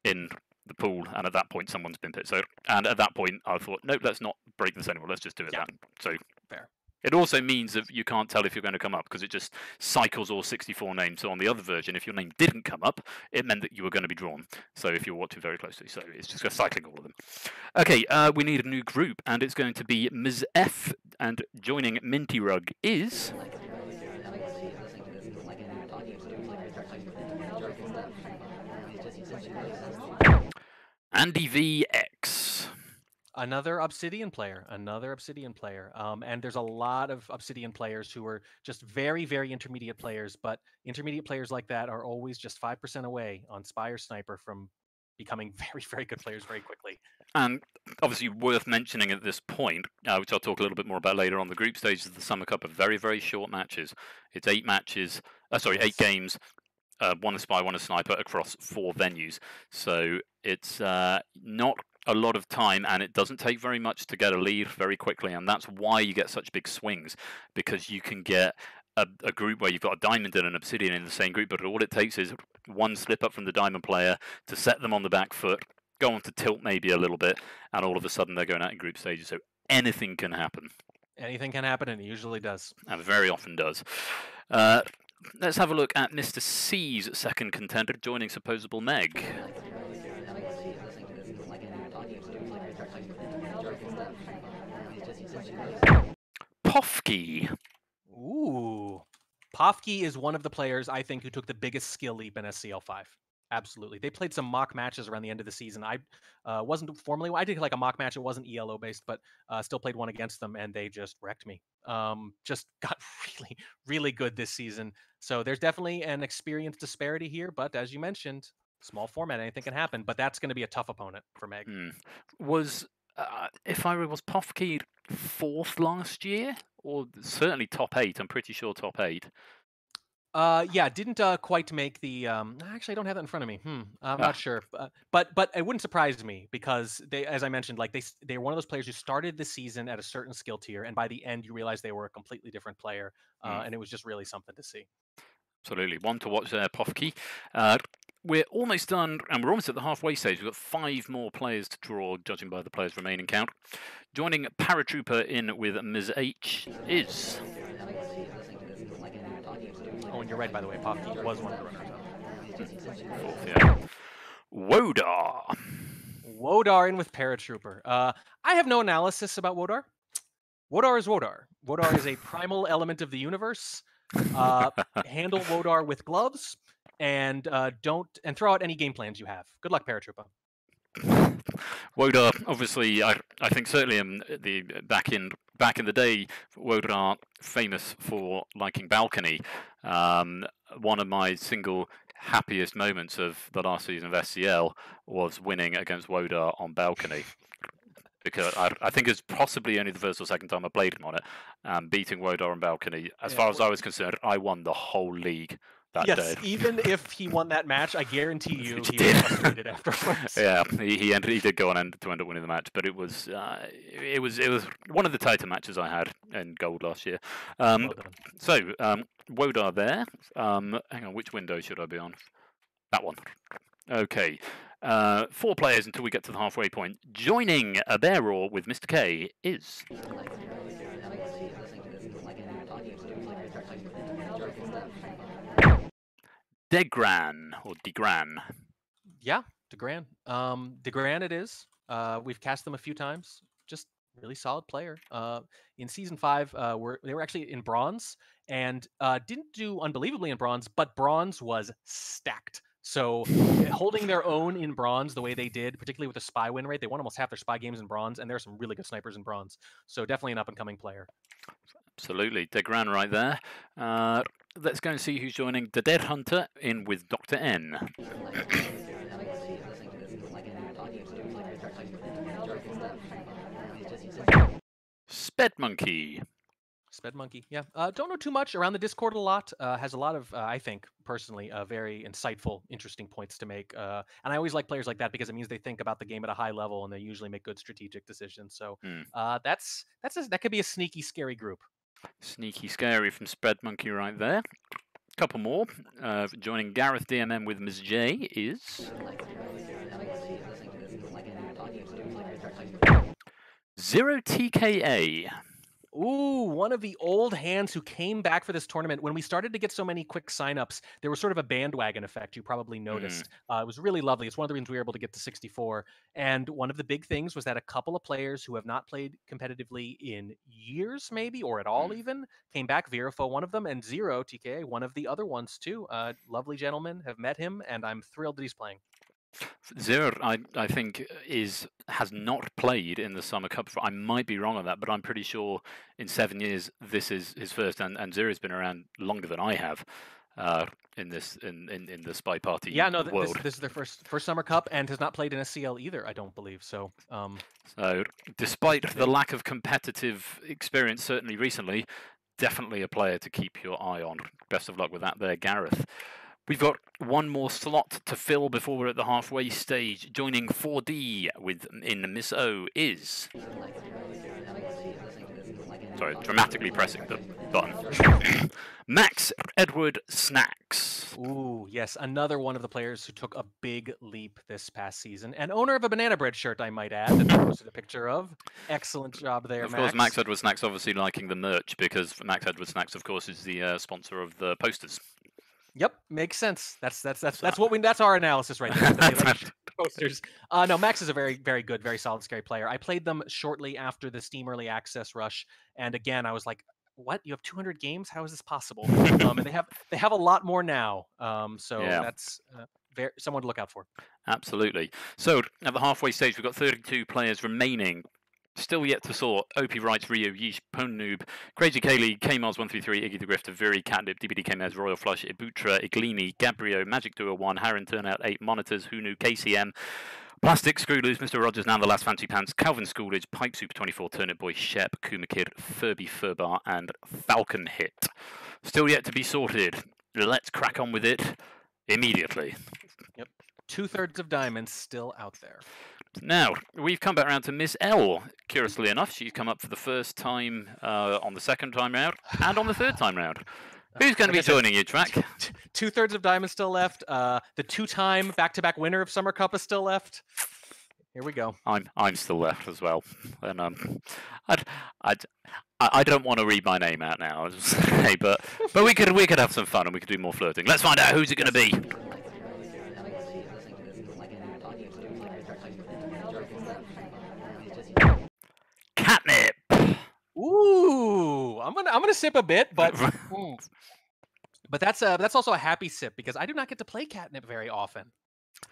in the pool, and at that point someone's been picked. And at that point I thought, nope, let's not break this anymore, let's just do it that. So fair. It also means that you can't tell if you're going to come up, because it just cycles all 64 names. So on the other version, if your name didn't come up, it meant that you were going to be drawn. So if you're watching very closely, so it's just cycling all of them. Okay, we need a new group, and it's going to be Ms. F, and joining Minty Road is. Andy VX. Another Obsidian player. And there's a lot of Obsidian players who are just very, very intermediate players, but intermediate players like that are always just 5% away on Spy or Sniper from becoming very, very good players very quickly. And obviously worth mentioning at this point, which I'll talk a little bit more about later on, the group stages of the Summer Cup are very, very short matches. It's 8 games. 1 a Spy, 1 a Sniper across 4 venues. So it's not a lot of time, and it doesn't take very much to get a lead very quickly, and that's why you get such big swings, because you can get a group where you've got a Diamond and an Obsidian in the same group, but all it takes is 1 slip up from the Diamond player to set them on the back foot, go on to tilt maybe a little bit, and all of a sudden they're going out in group stages. So anything can happen. Anything can happen, and it usually does. And very often does. Let's have a look at Mr. C's second contender joining Supposable Meg. PathKey. Ooh. PathKey is one of the players, I think, who took the biggest skill leap in SCL5. Absolutely. They played some mock matches around the end of the season. I wasn't formally, I did like a mock match. It wasn't ELO based, but still played one against them and they just wrecked me. Just got really, really good this season. So there's definitely an experience disparity here. But as you mentioned, small format, anything can happen. But that's going to be a tough opponent for Meg. Was, if I was PathKey 4th last year? Or certainly top 8, I'm pretty sure top 8. Yeah, didn't quite make the. Actually, I don't have that in front of me. I'm not sure, but it wouldn't surprise me because they, as I mentioned, like they're one of those players who started the season at a certain skill tier, and by the end you realize they were a completely different player, and it was just really something to see. Absolutely, one to watch there, PathKey. We're almost done, and we're almost at the halfway stage. We've got 5 more players to draw, judging by the players' remaining count. Joining Paratrooper in with Ms. H is. Oh, and you're right, by the way, PathKey was one of the runners-up. 4th, yeah. Wodar. Wodar in with Paratrooper. I have no analysis about Wodar. Wodar is Wodar. Wodar is a primal element of the universe. Handle Wodar with gloves, and throw out any game plans you have. Good luck, Paratrooper. Wodar, obviously, I think certainly in the back in the day, Wodar famous for liking balcony. One of my single happiest moments of the last season of SCL was winning against Wodar on balcony. Because I think it's possibly only the first or second time I played him on it, beating Wodar on balcony. As far as I was concerned, I won the whole league that day. Yes, even if he won that match, I guarantee you he was frustrated afterwards. Yeah, he did go on to end up winning the match, but it was one of the tighter matches I had in Gold last year. So Wodar there. Hang on, which window should I be on? That one. Okay. 4 players until we get to the halfway point. Joining a bear roar with Mr. K is. Degran or Degran. Yeah, Degran. Degran it is. We've cast them a few times. Just really solid player. In season 5, they were actually in bronze and didn't do unbelievably in bronze, but bronze was stacked. So holding their own in bronze the way they did, particularly with the spy win rate, they won almost half their spy games in bronze, and there are some really good snipers in bronze. So definitely an up-and-coming player. Absolutely. Degran right there. Let's go and see who's joining the Headhunter in with Dr. N. Spedmonkey. Spedmonkey, yeah. Don't know too much. Around the Discord a lot. Has a lot of, I think, personally, very insightful, interesting points to make. And I always like players like that because it means they think about the game at a high level and they usually make good strategic decisions. So that could be a sneaky, scary group. Sneaky, scary from Spedmonkey right there. Couple more. Joining Gareth DMM with Ms. J is. Zero TKA. Ooh, one of the old hands who came back for this tournament. When we started to get so many quick signups, there was sort of a bandwagon effect. You probably noticed. It was really lovely. It's one of the reasons we were able to get to 64. And one of the big things was that a couple of players who have not played competitively in years, maybe, or at all even, came back. Virafo, one of them, and Zero TKA, one of the other ones too. Lovely gentlemen, have met him, and I'm thrilled that he's playing. Zero, I think, has not played in the Summer Cup. I might be wrong on that, but I'm pretty sure in 7 years this is his first, and Zero's been around longer than I have in the SpyParty. Yeah, no, world. This is their first Summer Cup, and has not played in SCL either. I don't believe so. So, despite the lack of competitive experience, certainly recently, definitely a player to keep your eye on. Best of luck with that, there, Gareth. We've got one more slot to fill before we're at the halfway stage. Joining 4D in Miss O is. Sorry, dramatically pressing the button. Max Edward Snacks. Ooh, yes, another one of the players who took a big leap this past season. And owner of a banana bread shirt, I might add, that I posted a picture of. Excellent job there, Max. Max. Of course, Max Edward Snacks obviously liking the merch, because Max Edward Snacks, of course, is the sponsor of the posters. Yep, makes sense. That's our analysis right there. Posters. No, Max is a very, very good, very solid, scary player. I played them shortly after the Steam Early Access rush, and again, I was like, "What? You have 200 games? How is this possible?" And they have a lot more now. So yeah. That's someone to look out for. Absolutely. So at the halfway stage, we've got 32 players remaining. Still yet to sort. OP Wrights, Rio, Yeesh, Pwn Noob, Crazy Kaleigh, Kmars133, Iggy the Grifter, Viri, Catnip, DBD Kmaz, Royal Flush, Ibutra, Iglini, Gabrielle, Magic Duo 1, Harun, Turnout 8, Monitors, Hunu, KCM, Plastic, Screwloose, Mr. Rogers, Now the Last Fancy Pants, Calvin Schoolage, Pipe Super 24, Turnip Boy, Shep, Kuma Kid, Furby Furbar, and Falcon Hit. Still yet to be sorted. Let's crack on with it immediately. Yep. 2/3 of diamonds still out there. Now, we've come back around to Miss L. Curiously enough, she's come up for the first time on the second time round and on the third time round. Who's going to be joining you, Track? 2/3 of diamonds still left. The 2-time back-to-back winner of Summer Cup is still left. Here we go. I'm still left as well, and I don't want to read my name out now, but we could have some fun and we could do more flirting. Let's find out who's it going to be. Catnip. Ooh, I'm gonna sip a bit, but that's also a happy sip because I do not get to play Catnip very often,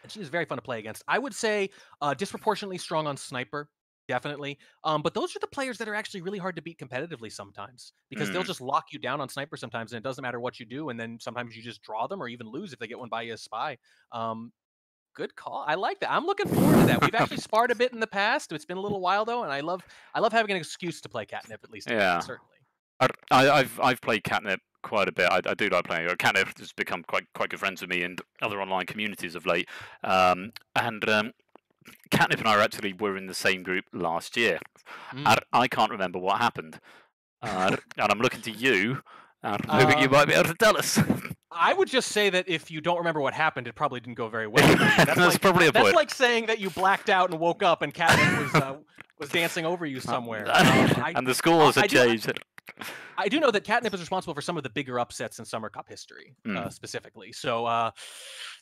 and she is very fun to play against. I would say disproportionately strong on Sniper, definitely. But those are the players that are actually really hard to beat competitively sometimes because they'll just lock you down on Sniper sometimes, and it doesn't matter what you do, and then sometimes you just draw them or even lose if they get one by you as Spy. Good call. I like that. I'm looking forward to that. We've actually sparred a bit in the past. It's been a little while though, and I love having an excuse to play Catnip at least. Yeah, certainly. I've played Catnip quite a bit. I do like playing. Catnip has become quite good friends with me and other online communities of late. And Catnip and I were in the same group last year. I can't remember what happened, and I'm looking to you. Hoping you might be able to tell us. I would just say that if you don't remember what happened, it probably didn't go very well. That's probably a point. That's like saying that you blacked out and woke up and Catnip was dancing over you somewhere. And the scores had changed. I do know that Catnip is responsible for some of the bigger upsets in Summer Cup history, specifically. So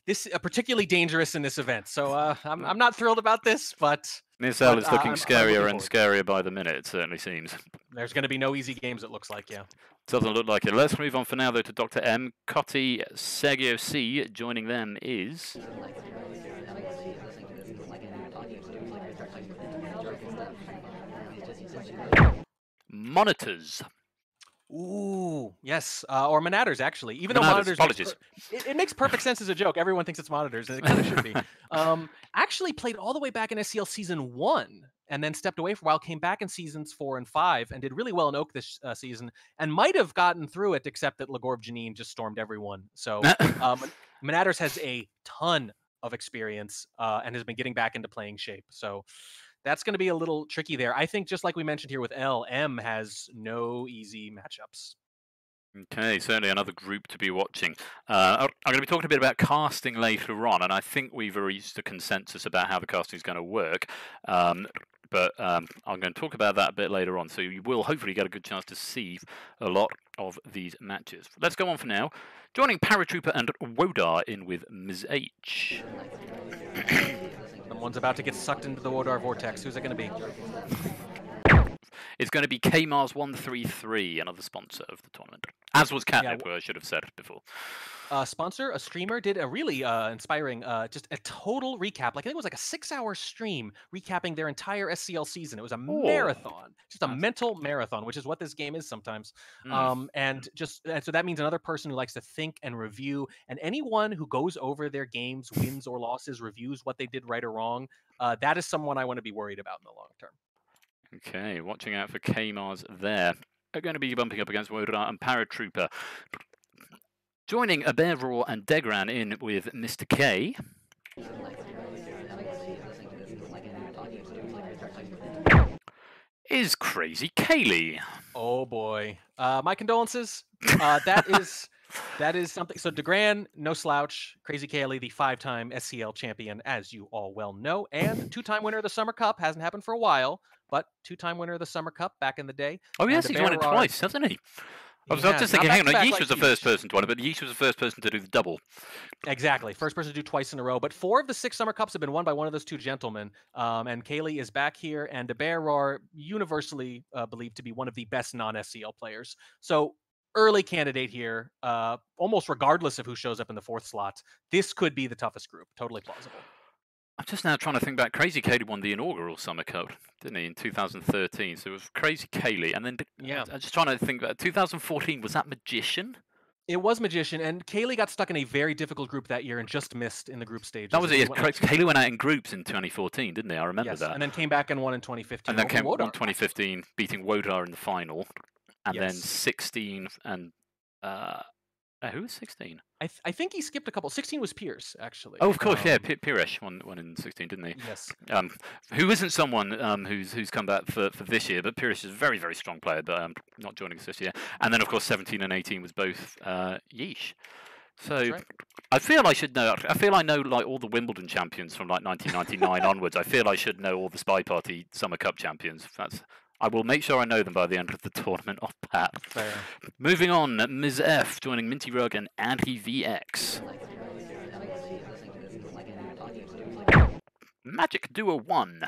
this is particularly dangerous in this event. So I'm not thrilled about this, but Miss L is looking scarier and scarier by the minute, it certainly seems. There's going to be no easy games, it looks like, yeah. Doesn't look like it. Let's move on for now, though, to Dr. M. Cotty, Sergio C. Joining them is... Monitors. Ooh, yes, or Monitors, actually. Even though Monitors, Monitors, it makes perfect sense as a joke. Everyone thinks it's Monitors, and it kind of should be. Actually played all the way back in SCL Season 1, and then stepped away for a while, came back in Seasons 4 and 5, and did really well in Oak this season, and might have gotten through it, except that Lagorv Janine just stormed everyone. So Monitors has a ton of experience, and has been getting back into playing shape. So that's going to be a little tricky there. I think just like we mentioned here with L, M has no easy matchups. Okay, certainly another group to be watching. I'm going to be talking a bit about casting later on, and I think we've reached a consensus about how the casting is going to work. But I'm going to talk about that a bit later on, so you will hopefully get a good chance to see a lot of these matches. Let's go on for now. Joining Paratrooper and Wodar in with Ms. H. Someone's about to get sucked into the Wodar vortex. Who's it going to be? It's going to be Kmars133, another sponsor of the tournament. As was Catnip, I should have said before. Sponsor, a streamer, did a really inspiring, just a total recap. Like I think it was like a 6-hour stream recapping their entire SCL season. It was a marathon, just a mental marathon, which is what this game is sometimes. And so that means another person who likes to think and review, and anyone who goes over their games, wins or losses, reviews what they did right or wrong. That is someone I want to be worried about in the long term. Okay, watching out for Kmars there. They're going to be bumping up against Wodar and Paratrooper. Joining Aberraw and Degran in with Mr. K. Is Crazy Kaleigh. Oh boy. My condolences. That is something. So DeGran, no slouch. Crazy Kaleigh, the 5-time SCL champion, as you all well know, and 2-time winner of the Summer Cup. Hasn't happened for a while, but 2-time winner of the Summer Cup back in the day. Oh yes, he's won it twice, hasn't he? I was just thinking, hang on, Yeesh was the first person to win it, but Yeesh was the first person to do the double. Exactly. First person to do twice in a row. But 4 of the 6 Summer Cups have been won by one of those 2 gentlemen. And Kaleigh is back here, and Aberraw universally believed to be one of the best non-SCL players. So early candidate here, almost regardless of who shows up in the 4th slot. This could be the toughest group. Totally plausible. I'm just now trying to think back. Crazy Kaleigh won the inaugural Summer Cup, didn't he, in 2013? So it was Crazy Kaleigh. And then yeah. I'm just trying to think about 2014. Was that Magician? It was Magician, and Kaleigh got stuck in a very difficult group that year and just missed in the group stage. That was it. Kaleigh went out in groups in 2014, didn't they? I remember that. And then came back and won in 2015. And then came won 2015, beating Wodar in the final. And then 16 and who was 16? I think he skipped a couple. 16 was Pierce, actually. Oh, of course, yeah. Pierce won in 16, didn't he? Yes. Who isn't someone who's come back for this year, but Pierce is a very, very strong player, but not joining us this year. And then, of course, 17 and 18 was both Yeesh. So right. I feel I should know. I feel I know like all the Wimbledon champions from like 1999 onwards. I feel I should know all the SpyParty Summer Cup champions. I will make sure I know them by the end of the tournament off Pat. Fair. Moving on, Ms. F joining Minty Road and Anti-VX. Magic Duo 1.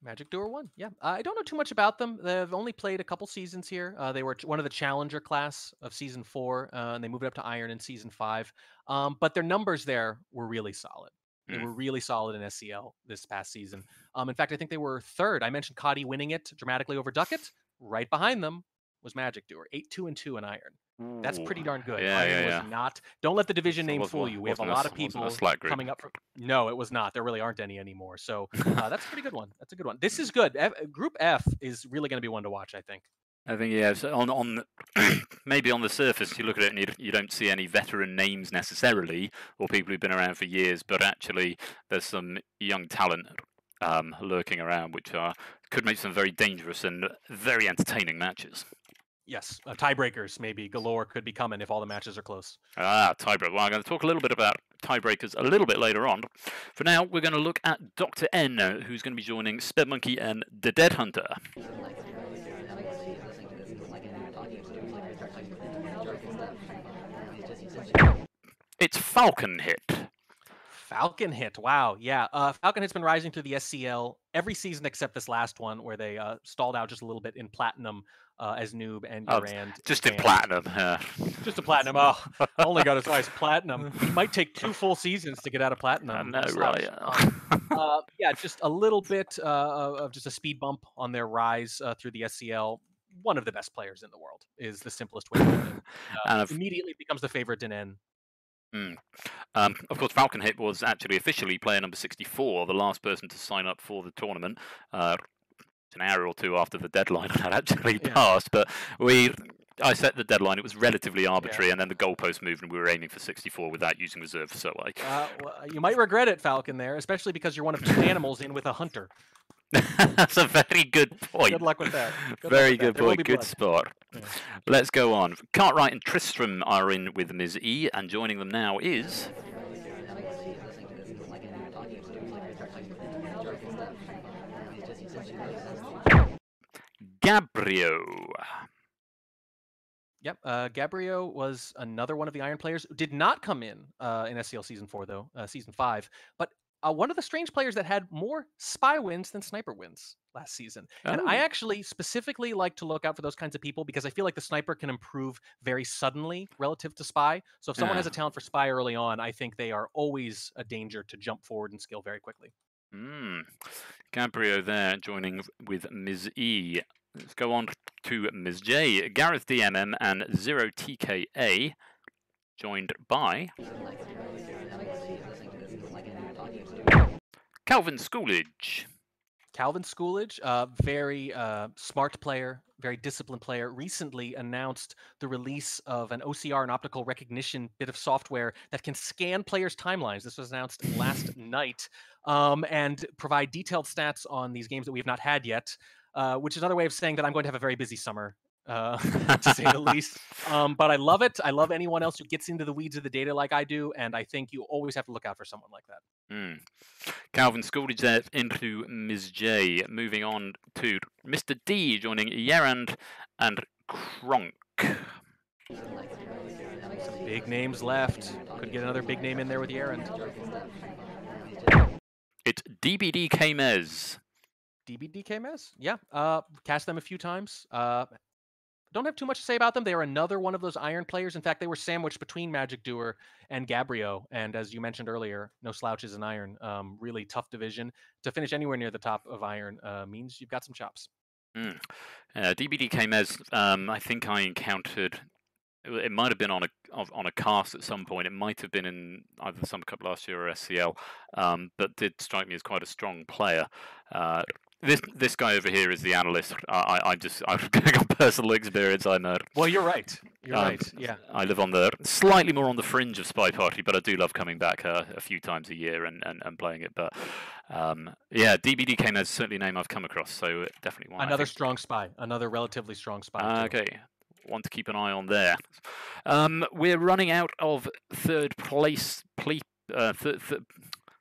Magic Duo 1, yeah. I don't know too much about them. They've only played a couple seasons here. They were one of the challenger class of Season 4, and they moved up to Iron in Season 5. But their numbers there were really solid. They were really solid in SCL this past season. In fact, I think they were 3rd. I mentioned Coddy winning it dramatically over Duckett. Right behind them was Magic Doer, 8-2-2 in Iron. That's pretty darn good. Iron was not. Don't let the division name fool you. We have a lot of people coming up. No, it was not. There really aren't any anymore. So that's a pretty good one. That's a good one. This is good. Group F is really going to be one to watch, I think. I think, yeah, so on maybe on the surface, you look at it and you don't see any veteran names necessarily, or people who've been around for years, but actually there's some young talent lurking around, which could make some very dangerous and very entertaining matches. Yes, tiebreakers maybe galore could be coming if all the matches are close. Tiebreaker. Well, I'm going to talk a little bit about tiebreakers a little bit later on. For now, we're going to look at Dr. N, who's going to be joining Spedmonkey and the Headhunter. It's Falcon Hit. Falcon Hit, wow, yeah. Falcon Hit's been rising through the SCL every season except this last one where they stalled out just a little bit in Platinum as Noob and Durand. Just in Platinum, yeah. Just in Platinum, only got as high as Platinum. It might take 2 full seasons to get out of Platinum. I know, right? Yeah, just a little bit of just a speed bump on their rise through the SCL. One of the best players in the world is the simplest way to put it. And immediately becomes the favorite in N. Of course, Falcon Hit was actually officially player number 64, the last person to sign up for the tournament. An hour or two after the deadline had actually passed, but I set the deadline. It was relatively arbitrary, and then the goalpost moved, and we were aiming for 64 without using reserve. So well, you might regret it, Falcon, there, especially because you're one of 2 animals in with a hunter. That's a very good point. Good luck with that. Very good point. Good spot. Yeah. Let's go on. Cartwright and Tristram are in with Ms. E, and joining them now is... Gabrielle. Yep, Gabrielle was another one of the Iron players. Did not come in SCL Season 4, though, Season 5. But one of the strange players that had more Spy wins than Sniper wins last season. And I actually specifically like to look out for those kinds of people because I feel like the Sniper can improve very suddenly relative to Spy. So if someone has a talent for Spy early on, I think they are always a danger to jump forward and scale very quickly. Gabrielle there joining with Ms. E. Let's go on to Ms. J. Gareth DMM and 0TKA joined by... Calvin Schoolage. Calvin Schoolage, very smart player, very disciplined player, recently announced the release of an OCR and optical recognition bit of software that can scan players' timelines. This was announced last night and provide detailed stats on these games that we have not had yet, which is another way of saying that I'm going to have a very busy summer. To say the least. But I love it. I love anyone else who gets into the weeds of the data like I do, and I think you always have to look out for someone like that. Calvin Schoolage there into Ms. J. Moving on to Mr. D joining Yerand and Kronk. Some big names left. Could get another big name in there with Yerand. It's DBD Kmez. DBD Kmez? Yeah. Cast them a few times. don't have too much to say about them. They are another one of those Iron players. In fact, they were sandwiched between Magic Doer and Gabrielle. And as you mentioned earlier, no slouches in Iron. Really tough division. To finish anywhere near the top of Iron means you've got some chops. DBD Mez, I think I encountered. It might have been on a cast at some point. It might have been in either the Summer Cup last year or SCL, but did strike me as quite a strong player. This guy over here is the analyst. I've got personal experience. I know. Well, you're right. You're right. Yeah. I live on the slightly more on the fringe of SpyParty, but I do love coming back a few times a year and playing it. But yeah, DBD Mez is certainly a name I've come across. So definitely one. Another strong spy. Another relatively strong spy. Okay. One to keep an eye on there. We're running out of third place,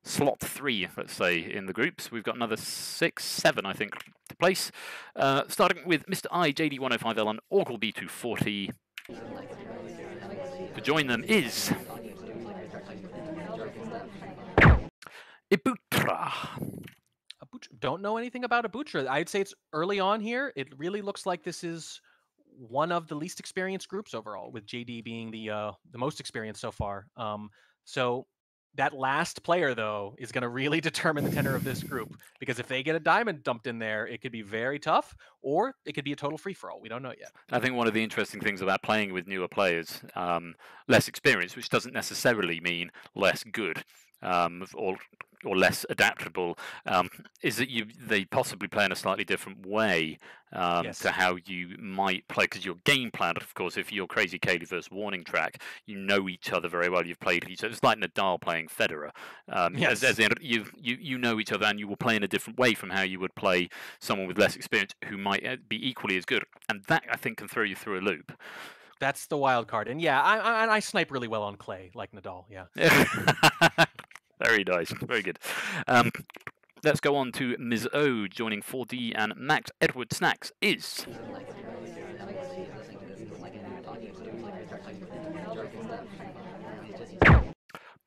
slot 3, let's say, in the groups. We've got another 6, 7, I think, to place. Starting with Mr. I, JD105L, and Orgle B240. To join them is Ibutra. Don't know anything about Ibutra. I'd say it's early on here. It really looks like this is one of the least experienced groups overall, with JD being the most experienced so far. So that last player, though, is going to really determine the tenor of this group, because if they get a diamond dumped in there, it could be very tough, or it could be a total free-for-all. We don't know yet. I think one of the interesting things about playing with newer players, less experience, which doesn't necessarily mean less good, or less adaptable, is that they possibly play in a slightly different way to how you might play, because your game plan, of course, if you're Crazy Kaleigh versus Warning Track, you know each other very well. You've played each other. It's like Nadal playing Federer. Yes. As in, you know each other, and you will play in a different way from how you would play someone with less experience who might be equally as good. And that, I think, can throw you through a loop. That's the wild card. And yeah, I snipe really well on clay, like Nadal. Yeah. Very nice. Very good. Let's go on to Ms. O joining 4D, and Max Edward Snacks is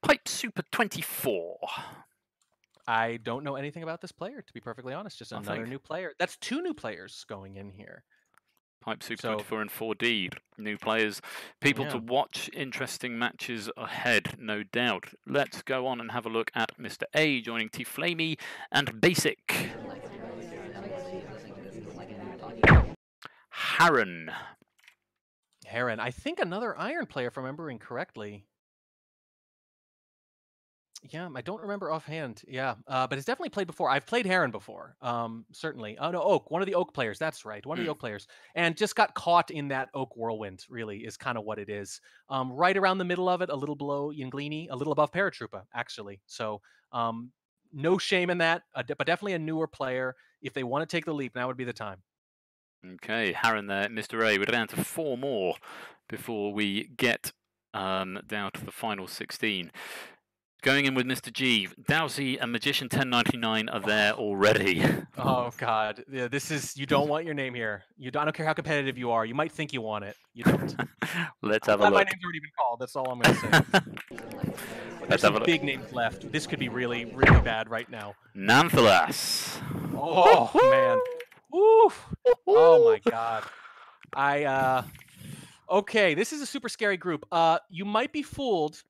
Pipe Super 24. I don't know anything about this player, to be perfectly honest. Just another new player. That's 2 new players going in here. Pipe Super 24 and 4D, new players, people to watch, interesting matches ahead, no doubt. Let's go on and have a look at Mr. A joining T Flamey and Basic. Harun. I think another Iron player, if I'm remembering correctly. Yeah, I don't remember offhand. Yeah, but it's definitely played before. I've played Harun before, certainly. Oh, no, Oak, one of the Oak players. That's right, one of the Oak players. And just got caught in that Oak whirlwind, really, is kind of what it is. Right around the middle of it, a little below Yinglini, a little above Paratrooper, actually. So no shame in that, but definitely a newer player. If they want to take the leap, now would be the time. Okay, Harun there, Mr. A. We're down to 4 more before we get down to the final 16. Going in with Mr. G, Dao Zhi and Magician 1099 are there already. Oh God, yeah, this is, you don't want your name here. I don't care how competitive you are. You might think you want it. You don't. Let's have a look. My name's already been called. That's all I'm going to say. There's some big names left. This could be really, really bad right now. Nanthalas. Oh man. Oof. Oh my God. Okay, this is a super scary group. You might be fooled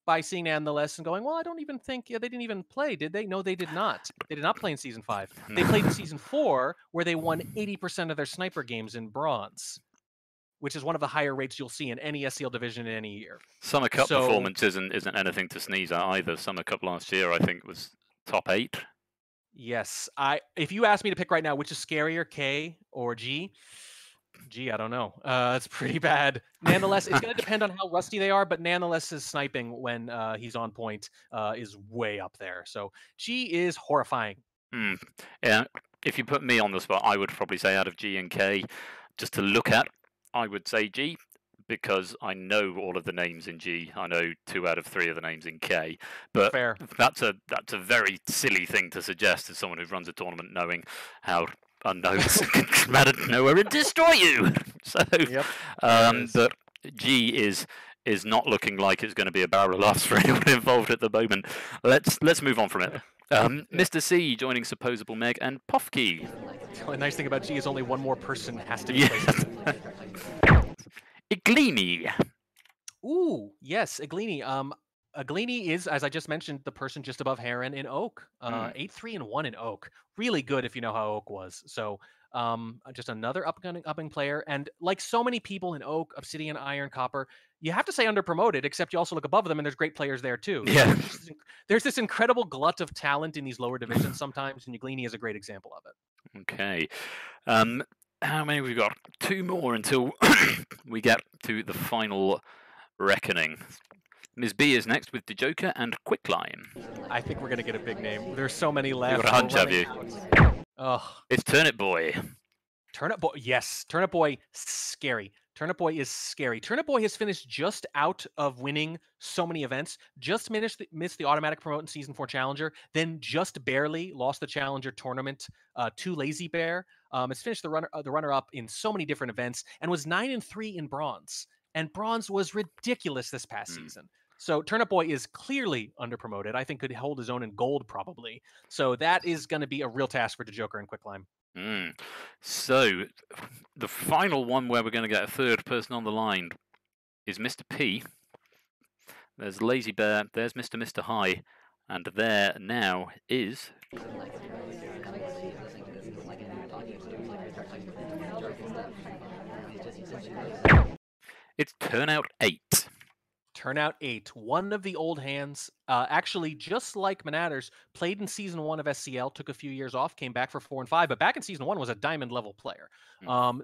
by seeing Nonetheless and going, well, I don't even think, they didn't even play, did they? No, they did not. They did not play in Season 5. They played in Season 4, where they won 80% of their sniper games in Bronze, which is one of the higher rates you'll see in any SCL division in any year. Summer Cup performance isn't anything to sneeze at either. Summer Cup last year, I think, was top 8. Yes. If you ask me to pick right now, which is scarier, K or G? Gee, I don't know. It's pretty bad. Nonetheless, it's going to depend on how rusty they are, but Nonetheless, his sniping when he's on point is way up there. So G is horrifying. Yeah, if you put me on the spot, I would probably say out of G and K, just to look at, I would say G, because I know all of the names in G. I know 2 out of 3 of the names in K. But fair. That's a very silly thing to suggest as someone who runs a tournament, knowing how unknowns can come out of nowhere and destroy you. So, but G is not looking like it's going to be a barrel of laughs for anyone involved at the moment. Let's move on from it. Mr. C joining Supposable Meg and PathKey. The only nice thing about G is only one more person has to be Iglini. Ooh, yes, Iglini. Iglini is, as I just mentioned, the person just above Harun in Oak. 8-3-1 in Oak. Really good if you know how Oak was. So just another upping player. And like so many people in Oak, Obsidian, Iron, Copper, you have to say underpromoted, except you also look above them and there's great players there too. Yeah. So there's this incredible glut of talent in these lower divisions sometimes, and Iglini is a great example of it. Okay. How many have we got? 2 more until we get to the final reckoning. Ms. B is next with the Joker and Quicklime. I think we're going to get a big name. There's so many left. You've got a hunch, have you? Oh. It's Turnip Boy. Turnip Boy, yes. Turnip Boy, scary. Turnip Boy is scary. Turnip Boy has finished just out of winning so many events, just missed the automatic promote in Season 4 Challenger, then just barely lost the Challenger tournament to Lazy Bear. It's finished the runner-up in so many different events and was 9-3 in Bronze. And Bronze was ridiculous this past season. So Turnip Boy is clearly underpromoted. I think could hold his own in Gold probably. So that is going to be a real task for the Joker and Quicklime. So the final one where we're going to get a third person on the line is Mr. P. There's Lazy Bear. There's Mr. High. And there now is... It's Turnout 8. Turnout 8, one of the old hands, actually just like Manatters, played in Season 1 of SCL, took a few years off, came back for 4 and 5, but back in Season 1 was a diamond level player.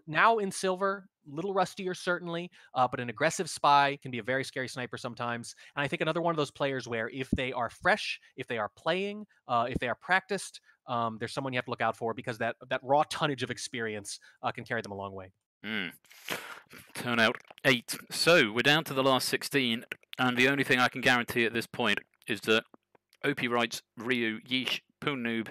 Now in Silver, a little rustier certainly, but an aggressive spy, can be a very scary sniper sometimes. And I think another one of those players where if they are fresh, if they are playing, if they are practiced, there's someone you have to look out for because that raw tonnage of experience can carry them a long way. Turnout 8. So we're down to the last 16, and the only thing I can guarantee at this point is that OP Wrights, Ryu, Yeesh, Poon Noob,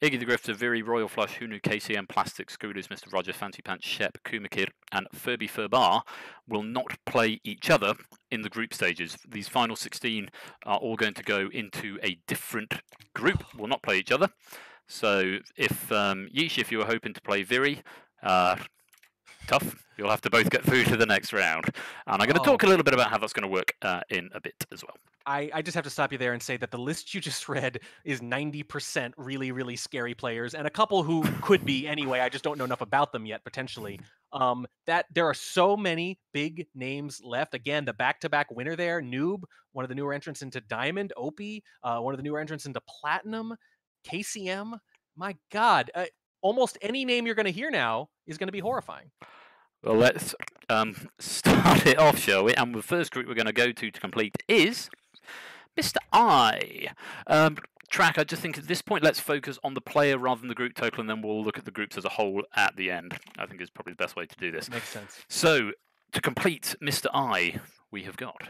Iggy the Grifter, Viri, Royal Flush, Hunu, KCM, Plastic, Scooters, Mr. Roger, Fancy Pants, Shep, Kuma Kid, and Furby Furbar will not play each other in the group stages. These final 16 are all going to go into a different group, will not play each other. So if Yeesh, if you were hoping to play Viri, tough. You'll have to both get through to the next round. And I'm going to talk a little bit about how that's going to work in a bit as well. I just have to stop you there and say that the list you just read is 90% really, really scary players, and a couple who could be anyway. I just don't know enough about them yet, potentially. That there are so many big names left. Again, the back-to-back winner there, Noob, one of the newer entrants into Diamond, Opie, one of the newer entrants into Platinum, KCM. My God, almost any name you're going to hear now is going to be horrifying. Well, let's start it off, shall we? And the first group we're going to go to complete is Mr. I. Track, I just think at this point, let's focus on the player rather than the group total, and then we'll look at the groups as a whole at the end. I think is probably the best way to do this. Makes sense. So, to complete Mr. I, we have got...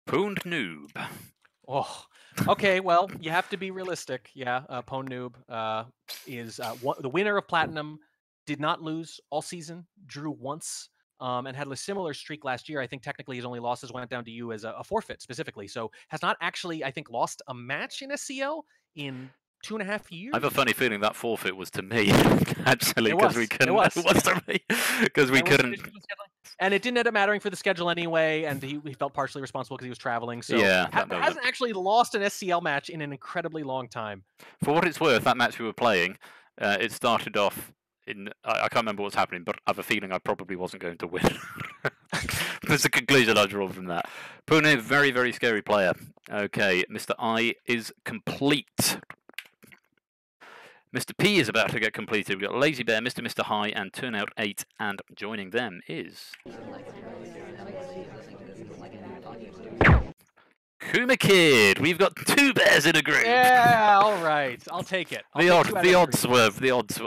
Poon Noob. Oh, okay. Well, you have to be realistic. Yeah, Poon Noob is the winner of Platinum. Did not lose all season. Drew once, and had a similar streak last year. I think technically his only losses went down to you as a forfeit specifically. So has not actually, I think, lost a match in SCL in 2.5 years. I have a funny feeling that forfeit was to me, actually, because we couldn't. It was to me because we couldn't. And it didn't end up mattering for the schedule anyway, and he felt partially responsible because he was traveling. So yeah, hasn't actually lost an SCL match in an incredibly long time. For what it's worth, that match we were playing, it started off in I can't remember what was happening, but I have a feeling I probably wasn't going to win. That's the conclusion I draw from that. Pune, very, very scary player. Okay, Mr. I is complete. Mr. P is about to get completed. We've got Lazy Bear, Mr. High, and Turnout 8, and joining them is... Kuma Kid. We've got 2 bears in a group. Yeah, all right. I'll take it. The odds were,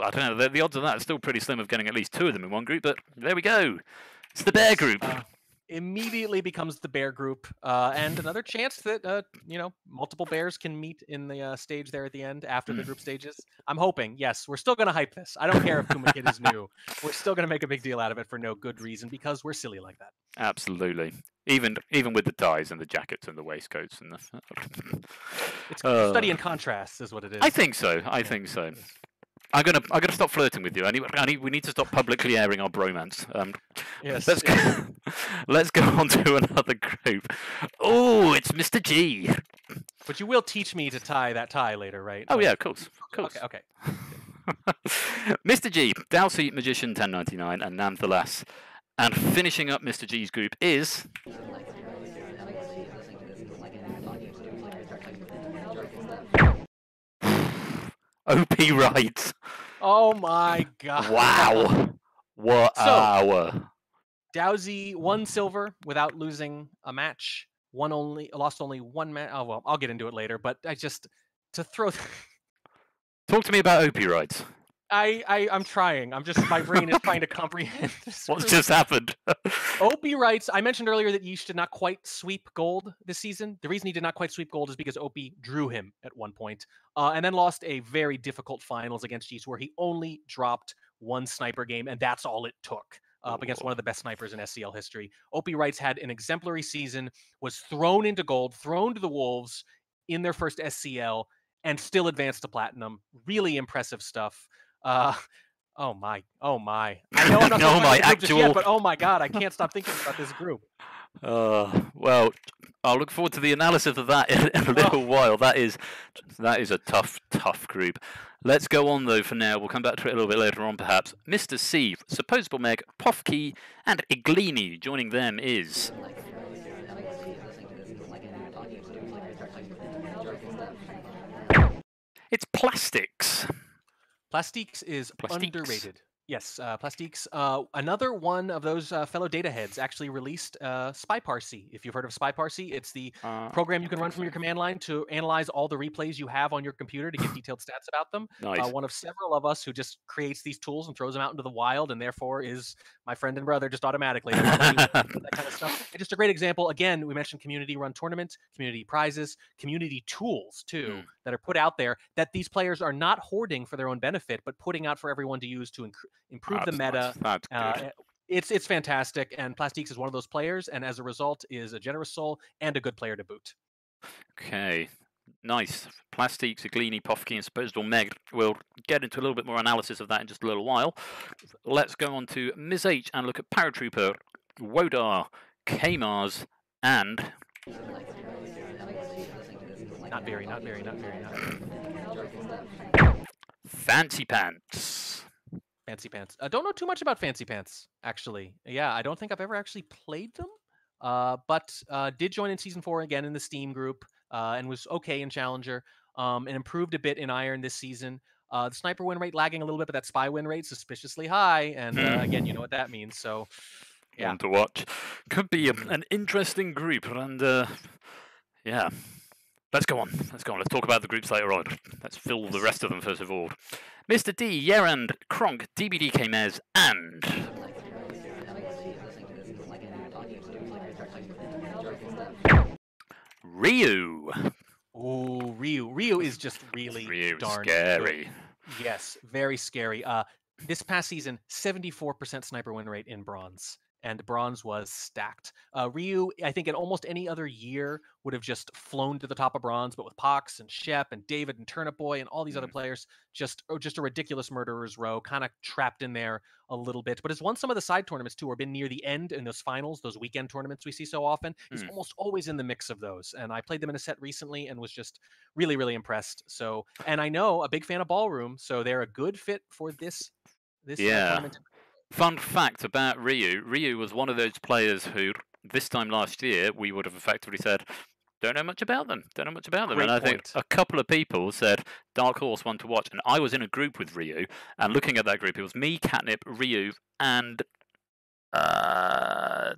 I don't know, the odds of that are still pretty slim of getting at least 2 of them in one group, but there we go. It's the bear group. Immediately becomes the bear group, and another chance that multiple bears can meet in the stage there at the end after the group stages. I'm hoping. Yes, we're still going to hype this. I don't care if Kuma Kid is new. We're still going to make a big deal out of it for no good reason because we're silly like that. Absolutely. Even with the ties and the jackets and the waistcoats and the. It's study in contrast, is what it is. I think so. I think so. I'm gonna stop flirting with you. We need to stop publicly airing our bromance. Yes. Let's go on to another group. Oh, it's Mr. G. But you will teach me to tie that tie later, right? Oh yeah, of course. Okay. Mr. G, Dao Zhi, Magician 1099, and Nanthalas. And finishing up Mr. G's group is. OP Wright. Oh my god. Wow. What hour. Dao Zhi 1 silver without losing a match. Lost only 1 match. Oh well, I'll get into it later. But to throw. Talk to me about OP Wright. I'm trying. My brain is trying to comprehend this. What's just happened? OP writes, I mentioned earlier that Yeesh did not quite sweep gold this season. The reason he did not quite sweep gold is because OP drew him at one point, and then lost a very difficult finals against Yeesh where he only dropped 1 sniper game, and that's all it took up against one of the best snipers in SCL history. OP writes had an exemplary season, was thrown into gold, thrown to the Wolves in their first SCL, and still advanced to platinum. Really impressive stuff. Oh my. I know I'm not no, my actual. Yet, but oh my god, I can't stop thinking about this group. Well, I'll look forward to the analysis of that in a little while. That is a tough group. Let's go on though for now. We'll come back to it a little bit later on, perhaps. Mr. C, Supposable Meg, PathKey, and Iglini. Joining them is. It's Plastics. Plastiques is underrated. Yes, Plastiques. Another one of those fellow data heads actually released SpyParty. If you've heard of SpyParty, it's the program you can run from your command line to analyze all the replays you have on your computer to get detailed stats about them. Nice. One of several of us who just creates these tools and throws them out into the wild, and therefore is my friend and brother just automatically. That kind of stuff. And just a great example. Again, we mentioned community-run tournaments, community prizes, community tools too that are put out there that these players are not hoarding for their own benefit, but putting out for everyone to use to improve the meta. It's fantastic, and Plastiques is one of those players, and as a result is a generous soul and a good player to boot. Okay, nice. Plastiques, Iglini, PathKey, and Supposable Meg. We'll get into a little bit more analysis of that in just a little while. Let's go on to Ms. H and look at Paratrooper, Wodar, K-Mars, and... Not very. Fancy Pants. Fancy Pants. I don't know too much about Fancy Pants, actually. Yeah, I don't think I've ever actually played them, but did join in Season 4 again in the Steam group, and was okay in Challenger, and improved a bit in Iron this season. The sniper win rate lagging a little bit, but that spy win rate suspiciously high, and again, you know what that means, so... Yeah. One to watch. Could be an interesting group, and yeah. Let's go on. Let's talk about the groups later on. Let's fill the rest of them first of all. Mr. D, Yerand, Kronk, DBDK Mez, and... Ryu. Ooh, Ryu is just really darn scary. Good. Yes, very scary. This past season, 74% sniper win rate in bronze. And bronze was stacked. Ryu, I think in almost any other year, would have just flown to the top of bronze, but with Pox and Shep and David and Turnip Boy and all these other players, just a ridiculous murderer's row, kind of trapped in there a little bit. But has won some of the side tournaments too, or been near the end in those finals, those weekend tournaments we see so often. He's almost always in the mix of those. And I played them in a set recently and was just really, really impressed. So, and I know a big fan of Ballroom, so they're a good fit for this tournament. Fun fact about Ryu was one of those players who, this time last year, we would have effectively said, don't know much about them. Great and I think a couple of people said, Dark Horse, one to watch. And I was in a group with Ryu, and looking at that group, it was me, Catnip, Ryu, and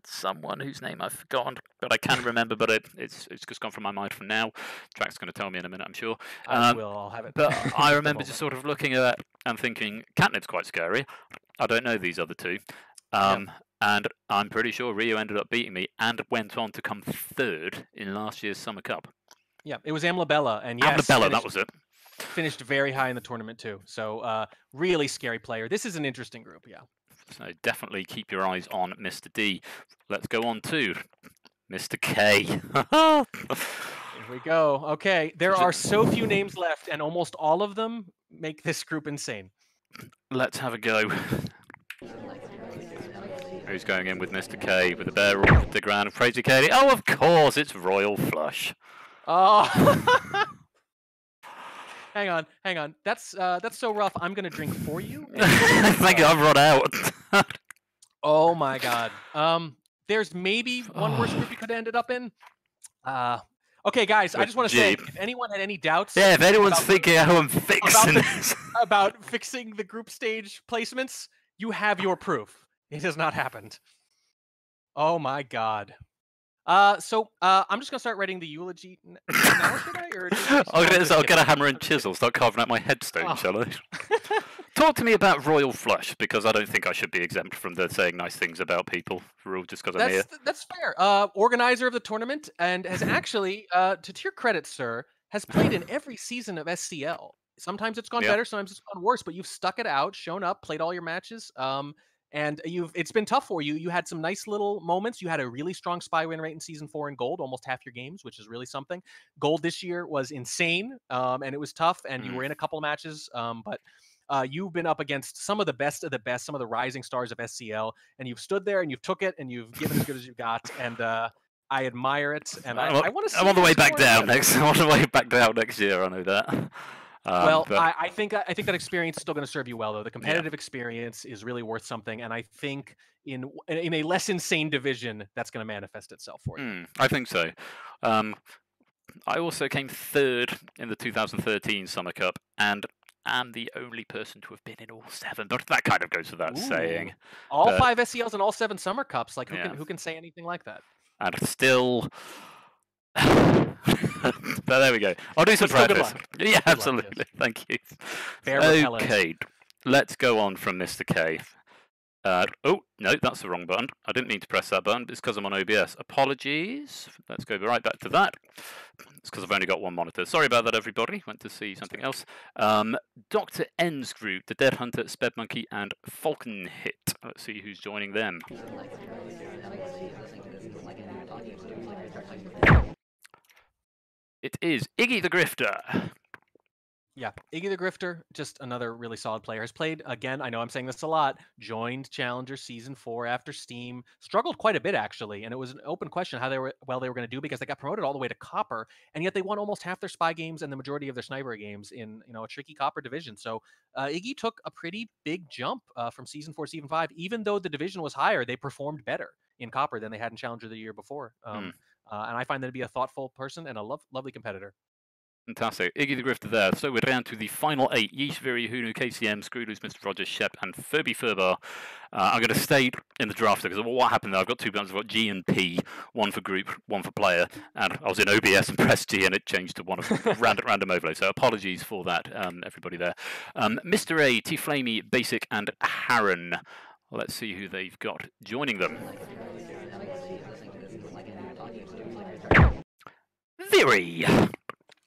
someone whose name I've forgotten, but I can remember, but it's just gone from my mind from now. Track's going to tell me in a minute, I'm sure. I'll have it. But I remember just sort of looking at that and thinking, Catnip's quite scary. I don't know these other two. And I'm pretty sure Ryu ended up beating me and went on to come third in last year's Summer Cup. Yeah, it was Amlabella, and yes, Amlabella, that was it. Finished very high in the tournament too. So really scary player. This is an interesting group, yeah. So definitely keep your eyes on Mr. D. Let's go on to Mr. K. Here we go. Okay, there are so few names left, and almost all of them make this group insane. Let's have a go. Who's going in with Mr. K with the bear off the ground? Crazy Kaleigh. Oh, of course, it's Royal Flush. Oh. Hang on. That's so rough. I'm gonna drink for you. Thank you. I've run out. Oh my god. There's maybe one worse group you could have ended up in. Okay, guys. I just want to say, if anyone had any doubts, if anyone's thinking how I'm fixing about fixing the group stage placements, you have your proof. It has not happened. Oh my god. So I'm just gonna start writing the eulogy now, should I? Or I'll get a hammer and chisel, start carving out my headstone, shall I? Talk to me about Royal Flush, because I don't think I should be exempt from the saying nice things about people, just because I'm here. That's fair. Organizer of the tournament, and has actually, to your credit, sir, has played in every season of SCL. Sometimes it's gone better, sometimes it's gone worse, but you've stuck it out, shown up, played all your matches. And it's been tough for you. You had some nice little moments. You had a really strong spy win rate in Season 4 in Gold, almost half your games, which is really something. Gold this year was insane, and it was tough, and you were in a couple of matches. But you've been up against some of the best, some of the rising stars of SCL, and you've stood there, and you've took it, and you've given as good as you got, and I admire it, and I want to see. I'm on the way back down next. I'm on the way back down next year. I know that. Well, I think that experience is still going to serve you well, though. The competitive experience is really worth something, and I think in a less insane division, that's going to manifest itself for you. I think so. I also came third in the 2013 Summer Cup, and am the only person to have been in all 7. But that kind of goes without saying. All 5 SCLs and all 7 Summer Cups. Like who can say anything like that? And still. But there we go. I'll do some practice. Yeah, absolutely. Thank you. Okay, let's go on from Mr. K. Oh, no, that's the wrong button. I didn't need to press that button. It's because I'm on OBS. Apologies. Let's go right back to that. It's because I've only got one monitor. Sorry about that, everybody. Went to see something else. Dr. N's group, the Headhunter, SpyParty, and Falcon Hit. Let's see who's joining them. It is Iggy the Grifter. Yeah, Iggy the Grifter, just another really solid player. Has played, again, I know I'm saying this a lot, joined Challenger Season 4 after Steam. Struggled quite a bit, actually, and it was an open question how they were going to do, because they got promoted all the way to Copper, and yet they won almost half their Spy games and the majority of their Sniper games in a tricky Copper division. So Iggy took a pretty big jump from Season 4 to Season 5. Even though the division was higher, they performed better in Copper than they had in Challenger the year before. And I find them to be a thoughtful person and a lovely competitor. Fantastic. Iggy the Grifter there. So we're down to the final 8. Yeesh, Viri, Hunu, KCM, Screwloose, Mr. Rogers, Shep, and Furby Furbar. I'm going to stay in the drafter, because what happened there, I've got 2 buttons. I've got G and P, one for group, one for player. And I was in OBS and pressed G, and it changed to one of random overlay. So apologies for that, everybody there. Mr. A, T-Flamey, Basic, and Harun. Let's see who they've got joining them. Viri.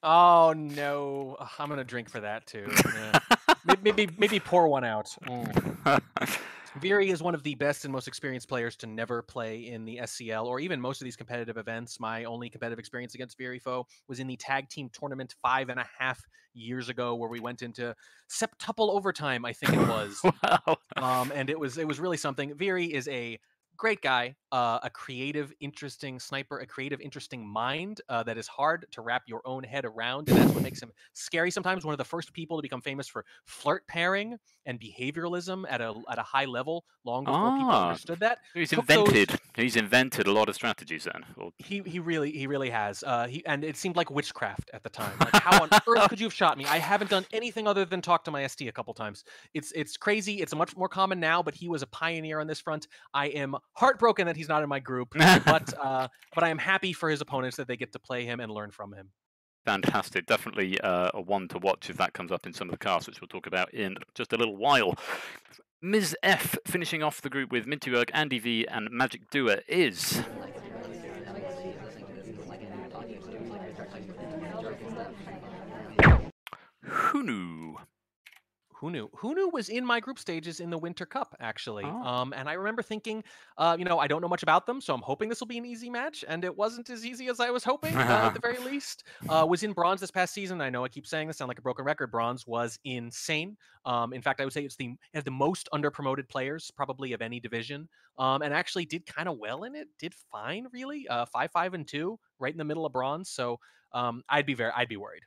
Oh no! I'm gonna drink for that too. Maybe pour one out. Viri is one of the best and most experienced players to never play in the SCL or even most of these competitive events. My only competitive experience against Viri foe was in the tag team tournament 5.5 years ago, where we went into septuple overtime, I think it was. Wow. And it was really something. Viri is a great guy, a creative, interesting sniper, a creative, interesting mind that is hard to wrap your own head around, and that's what makes him scary sometimes. One of the first people to become famous for flirt pairing and behavioralism at a high level, long before people understood that. He's invented a lot of strategies then. He really has. And it seemed like witchcraft at the time. Like, how on earth could you have shot me? I haven't done anything other than talk to my ST a couple times. It's crazy. It's much more common now, but he was a pioneer on this front. I am heartbroken that he's not in my group, but I am happy for his opponents that they get to play him and learn from him. Fantastic. Definitely a one to watch if that comes up in some of the casts, which we'll talk about in just a little while. Ms. F finishing off the group with Minty Road, Andy V, and Magic Doer is... Hunu. Who knew? Who knew was in my group stages in the Winter Cup, actually. Oh. And I remember thinking, I don't know much about them, so I'm hoping this will be an easy match. And it wasn't as easy as I was hoping, at the very least. Was in bronze this past season. I know I keep saying this, sound like a broken record. Bronze was insane. In fact, I would say it has the most under-promoted players, probably of any division. And actually did kind of well in it. Did fine, really. 5-5-2, right in the middle of bronze. So I'd be worried.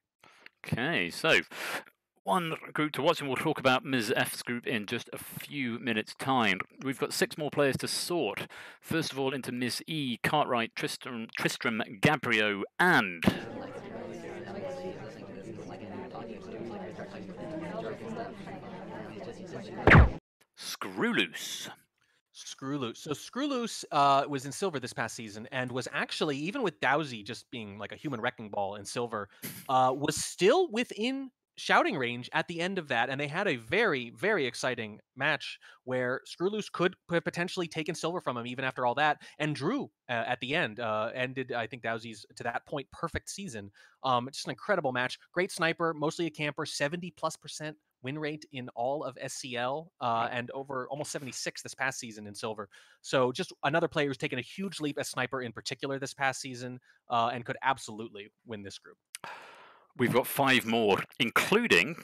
Okay, so one group to watch, and we'll talk about Ms. F's group in just a few minutes' time. We've got 6 more players to sort. First of all, into Ms. E, Cartwright, Tristram, Gabrielle, and Screw Loose. So Screw Loose was in silver this past season and was actually, even with Dao Zhi just being like a human wrecking ball in silver, was still within shouting range at the end of that. And they had a very, very exciting match where Screw Loose could potentially taken silver from him even after all that, and drew at the end. Ended, I think, Dao Zhi's, to that point, perfect season. Just an incredible match. Great sniper, mostly a camper, 70+% win rate in all of SCL, and over almost 76 this past season in silver. So just another player who's taken a huge leap as sniper in particular this past season, and could absolutely win this group. We've got 5 more, including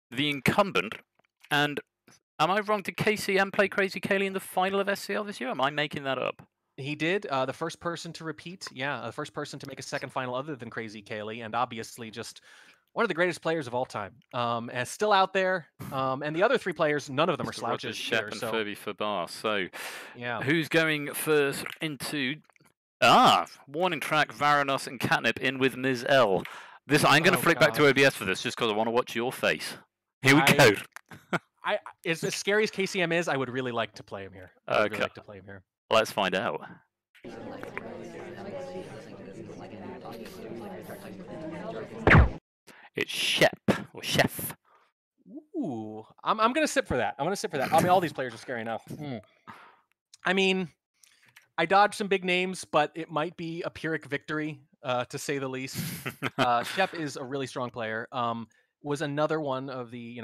the incumbent. And am I wrong? Did KCM play Crazy Kaleigh in the final of SCL this year? Am I making that up? He did. The first person to repeat. Yeah, the first person to make a second final other than Crazy Kaleigh, and obviously just one of the greatest players of all time, and still out there. And the other 3 players, none of them are slouches. Shep and Furby Fabar. So, yeah, who's going first into warning track? Varanus and Catnip in with Ms. L. I'm going to flick back to OBS for this, just because I want to watch your face. Here we go. As scary as KCM is, I would really like to play him here. Really like to play him here. Let's find out. It's Shep or Chef. Ooh, I'm gonna sit for that. I mean, all these players are scary enough. I mean, I dodged some big names, but it might be a Pyrrhic victory, to say the least. Shep is a really strong player. Was another one of the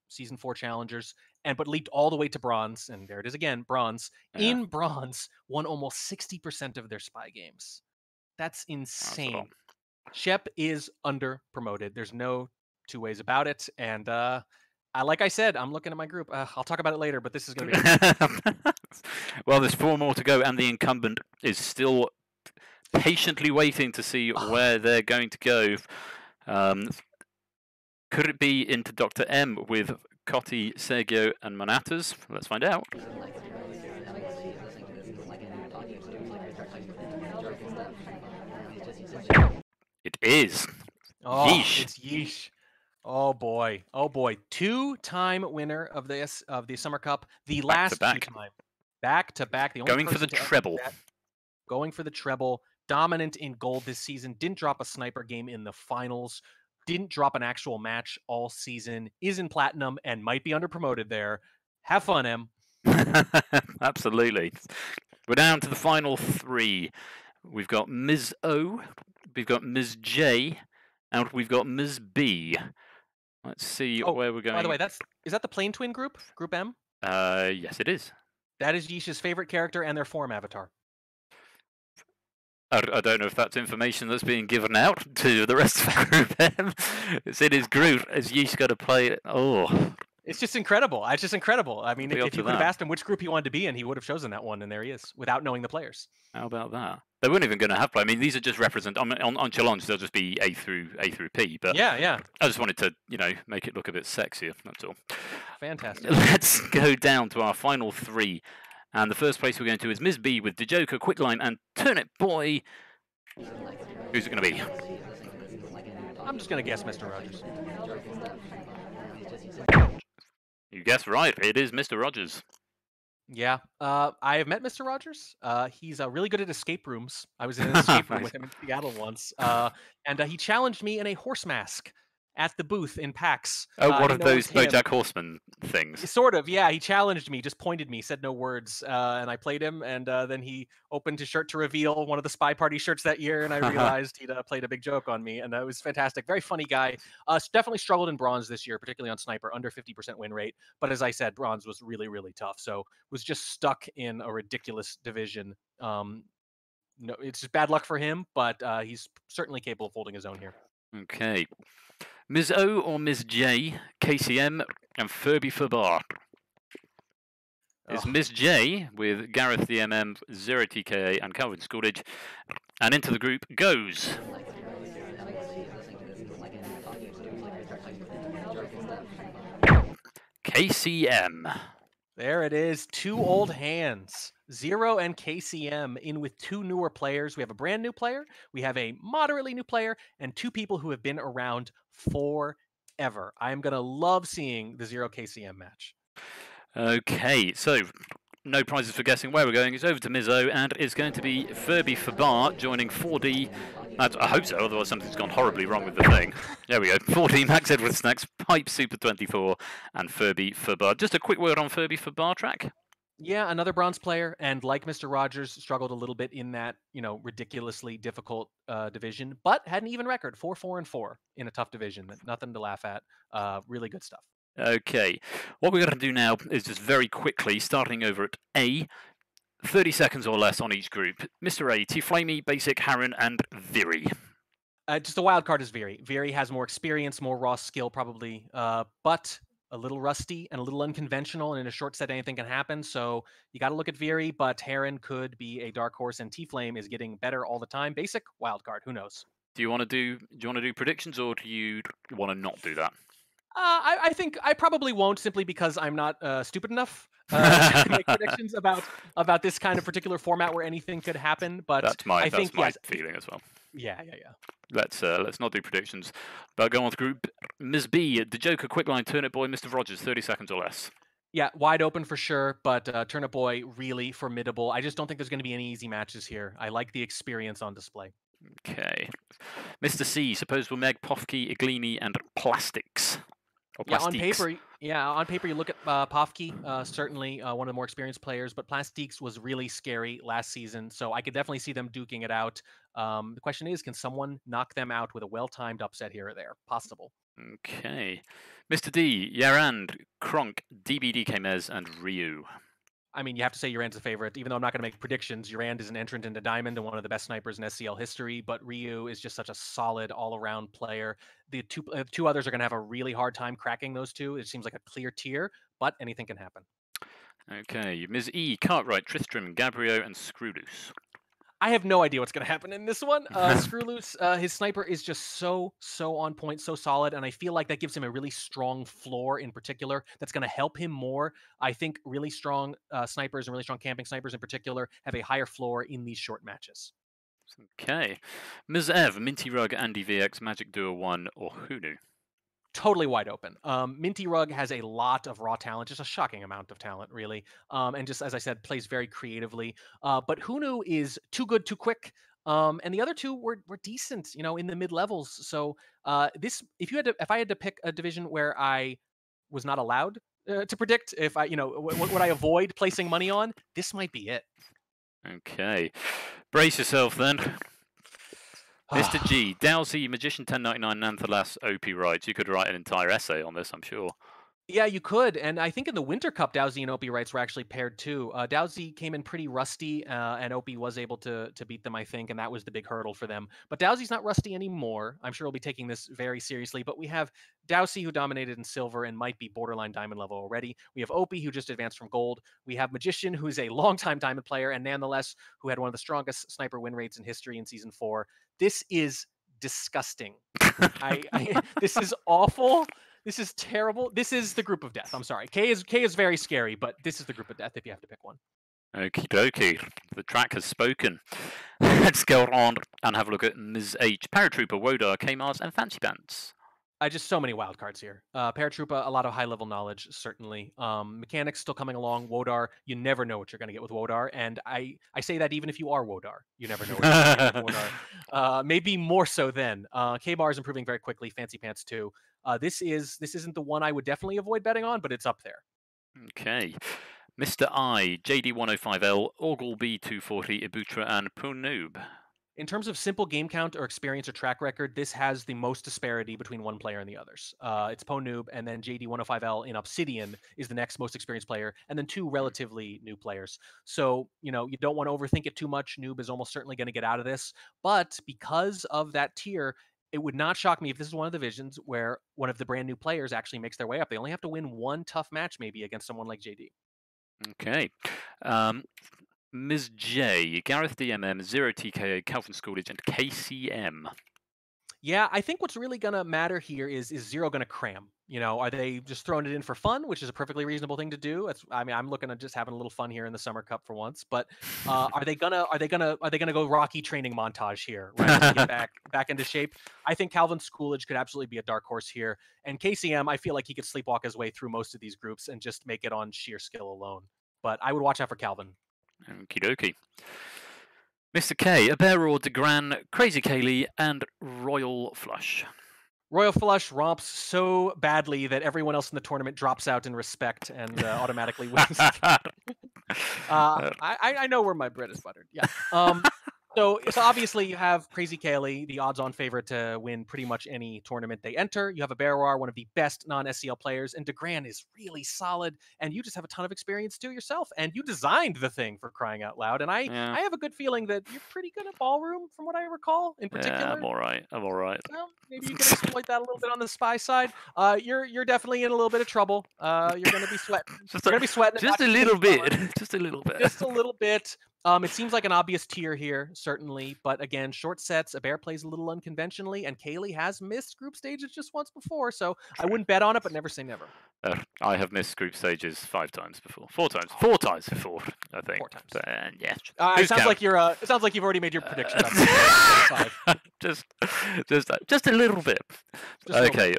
season 4 challengers, but leaped all the way to bronze, and there it is again, bronze. Yeah. In bronze, won almost 60% of their spy games. That's insane. Shep is under promoted. There's no 2 ways about it. And like I said, I'm looking at my group. I'll talk about it later, but this is going to be. Well, there's 4 more to go, and the incumbent is still patiently waiting to see where they're going to go. Could it be into Dr. M with Cotti, Sergio, and Monatas? Let's find out. It is. Yeesh. It's Yeesh. Oh boy. 2-time winner of the Summer Cup. The last 2 time. Back to back. The only going for the treble. Going for the treble. Dominant in gold this season. Didn't drop a sniper game in the finals. Didn't drop an actual match all season. Is in platinum and might be under promoted there. Have fun, Em. Absolutely. We're down to the final 3. We've got Ms. O, we've got Ms. J, and we've got Ms. B. Let's see where we're going. By the way, is that the Plane Twin group? Group M? Yes, it is. That is Yeesh's favorite character and their form avatar. I don't know if that's information that's being given out to the rest of Group M. It's in his group, as Yeesh got to play it. Oh. It's just incredible. I mean, if you could have asked him which group he wanted to be in, he would have chosen that one, and there he is, without knowing the players. How about that? They weren't even going to have play. I mean, these are just represent on challenge. They'll just be A through P. But yeah. I just wanted to make it look a bit sexier. That's all. Fantastic. Let's go down to our final 3, and the first place we're going to is Ms. B with Dejoker, Quicklime, and Turnip Boy. Who's it going to be? I'm just going to guess Mr. Rogers. You guessed right. It is Mr. Rogers. Yeah. I have met Mr. Rogers. He's really good at escape rooms. I was in an escape room with him in Seattle once. And he challenged me in a horse mask. at the booth in PAX. Oh, one of those BoJack Horseman things. Sort of, yeah. He challenged me, just pointed me, said no words, and I played him. And then he opened his shirt to reveal one of the SpyParty shirts that year, and I realized he'd played a big joke on me, and it was fantastic. Very funny guy. Definitely struggled in bronze this year, particularly on Sniper, under 50% win rate. But as I said, bronze was really, really tough. So was just stuck in a ridiculous division. No, it's just bad luck for him, but he's certainly capable of holding his own here. Okay. Ms. O or Ms. J, KCM, and Furby Fabar. It's Ms. J with Gareth the MM, Zero TKA, and Calvin Schoolage. And into the group goes. KCM. There it is. Two old hands. Zero and KCM in with two newer players. We have a brand new player, we have a moderately new player, and two people who have been around forever. I am going to love seeing the Zero KCM match. Okay, so no prizes for guessing where we're going. It's over to Mizzo, and it's going to be Furby Fabar joining 4D. I hope so, otherwise something's gone horribly wrong with the thing. There we go. 4D Max Edward Snacks, Pipe Super 24, and Furby Fabar. Just a quick word on Furby Fabar track. Yeah, another bronze player, and like Mr. Rogers, struggled a little bit in that, ridiculously difficult division, but had an even record, 4-4-4 in a tough division. Nothing to laugh at. Really good stuff. Okay, what we're going to do now is just very quickly, starting over at A, 30 seconds or less on each group. Mr. A, T-Flamey, Basic, Harun, and Viri. Just a wild card is Viri. Viri has more experience, more raw skill probably, but a little rusty and a little unconventional, and in a short set anything can happen, so you got to look at Viri, but Harun could be a dark horse, and T-Flame is getting better all the time. Basic, wild card, who knows? Do you want to do predictions, or do you want to not do that? I think I probably won't, simply because I'm not stupid enough to make predictions about this kind of particular format where anything could happen. But that's my feeling as well. Yeah. Let's not do predictions, but go on to group. Ms. B, the Joker, Quickline, Turnip Boy, Mr. Rogers, 30 seconds or less. Yeah, wide open for sure, but Turnip Boy really formidable. I just don't think there's going to be any easy matches here. I like the experience on display. Okay, Mr. C, Supposable Meg, PathKey, Iglini, and Plastics. Yeah, on paper, you look at PathKey, certainly one of the more experienced players, but Plastiques was really scary last season, so I could definitely see them duking it out. The question is, can someone knock them out with a well-timed upset here or there? Possible. Okay. Mr. D, Yarand, Kronk, DBD Mez, and Ryu. I mean, you have to say Urand's a favorite. Even though I'm not going to make predictions, Urand is an entrant into Diamond and one of the best snipers in SCL history, but Ryu is just such a solid all-around player. The two others are going to have a really hard time cracking those two. It seems like a clear tier, but anything can happen. Okay, Ms. E, Cartwright, Tristram, Gabrielle, and Screwloose. I have no idea what's going to happen in this one. Screwloose, his sniper is just so on point, so solid, and I feel like that gives him a really strong floor in particular that's going to help him more. I think really strong snipers and really strong camping snipers in particular have a higher floor in these short matches. Okay. Ms. Ev, Minty Rug, Andy VX, Magic Duo 1, or Hunu? Totally wide open. Minty Rug has a lot of raw talent, just a shocking amount of talent, really. And just, as I said, plays very creatively. But Hunu is too good, too quick. And the other two were decent, in the mid-levels. So if I had to pick a division where I was not allowed to predict, if I, what would I avoid placing money on, this might be it. Okay. Brace yourself, then. Mr. G, Dao Zhi, Magician 1099, Nanthalas, OP Rights. You could write an entire essay on this, I'm sure. Yeah, you could. And I think in the Winter Cup, Dao Zhi and OP Rights were actually paired too. Dao Zhi came in pretty rusty, and OP was able to beat them, I think, and that was the big hurdle for them. But Dao Zhi's not rusty anymore. I'm sure he'll be taking this very seriously. But we have Dao Zhi, who dominated in silver and might be borderline diamond level already. We have OP, who just advanced from gold. We have Magician, who's a longtime diamond player, and nonetheless, who had one of the strongest sniper win rates in history in Season 4. This is disgusting. This is awful. This is terrible. This is the group of death. I'm sorry. K is very scary, but this is the group of death if you have to pick one. Okie dokie. The track has spoken. Let's go on and have a look at Ms. H, Paratrooper, Wodar, K-Mars, and Fancy Pants. Just so many wild cards here. Paratrooper, a lot of high-level knowledge, certainly. Mechanics still coming along. Wodar, you never know what you're going to get with Wodar. And I say that even if you are Wodar. You never know what you're going to get with Wodar. Maybe more so then. K-Bar is improving very quickly. Fancy Pants too. This isn't the one I would definitely avoid betting on, but it's up there. Okay. Mr. I, JD105L, Orgle B240, Ibutra, and Punoob. In terms of simple game count or experience or track record, this has the most disparity between one player and the others. It's Noob, and then JD105L in Obsidian is the next most experienced player, and then two relatively new players. So, you don't want to overthink it too much. Noob is almost certainly going to get out of this. But because of that tier, it would not shock me if this is one of the divisions where one of the brand new players actually makes their way up. They only have to win one tough match maybe against someone like JD. Okay. Ms. J, Gareth DMM, Zero TKA, Calvin Schoolage, and KCM. Yeah, I think what's really going to matter here is Zero going to cram? Are they just throwing it in for fun, which is a perfectly reasonable thing to do? I'm looking at just having a little fun here in the Summer Cup for once. But are they gonna go Rocky training montage here, right? To get back into shape? I think Calvin Schoolage could absolutely be a dark horse here, and KCM, I feel like he could sleepwalk his way through most of these groups and just make it on sheer skill alone. But I would watch out for Calvin. Okie dokie. Mr. K, Aberor, DeGran, Crazy Kaleigh, and Royal Flush. Royal Flush romps so badly that everyone else in the tournament drops out in respect and automatically wins. I know where my bread is buttered. Yeah. So obviously you have Crazy Kaleigh, the odds-on favorite to win pretty much any tournament they enter. You have Aberor, one of the best non-SCL players, and DeGran is really solid, and you just have a ton of experience too yourself, and you designed the thing, for crying out loud. And I have a good feeling that you're pretty good at ballroom, from what I recall, in particular. Yeah, I'm all right. Well, maybe you can exploit that a little bit on the spy side. You're definitely in a little bit of trouble. You're going to be sweating. You're going to be sweating. Just a little bit. Just a little bit. Just a little bit. It seems like an obvious tier here, certainly. But again, short sets, Bear plays a little unconventionally, and Kaleigh has missed group stages just once before, so I wouldn't bet on it, but never say never. I have missed group stages 5 times before. 4 times. 4 times before, I think. 4 times. Yeah. It sounds like it sounds like you've already made your prediction. Just a little bit. Okay.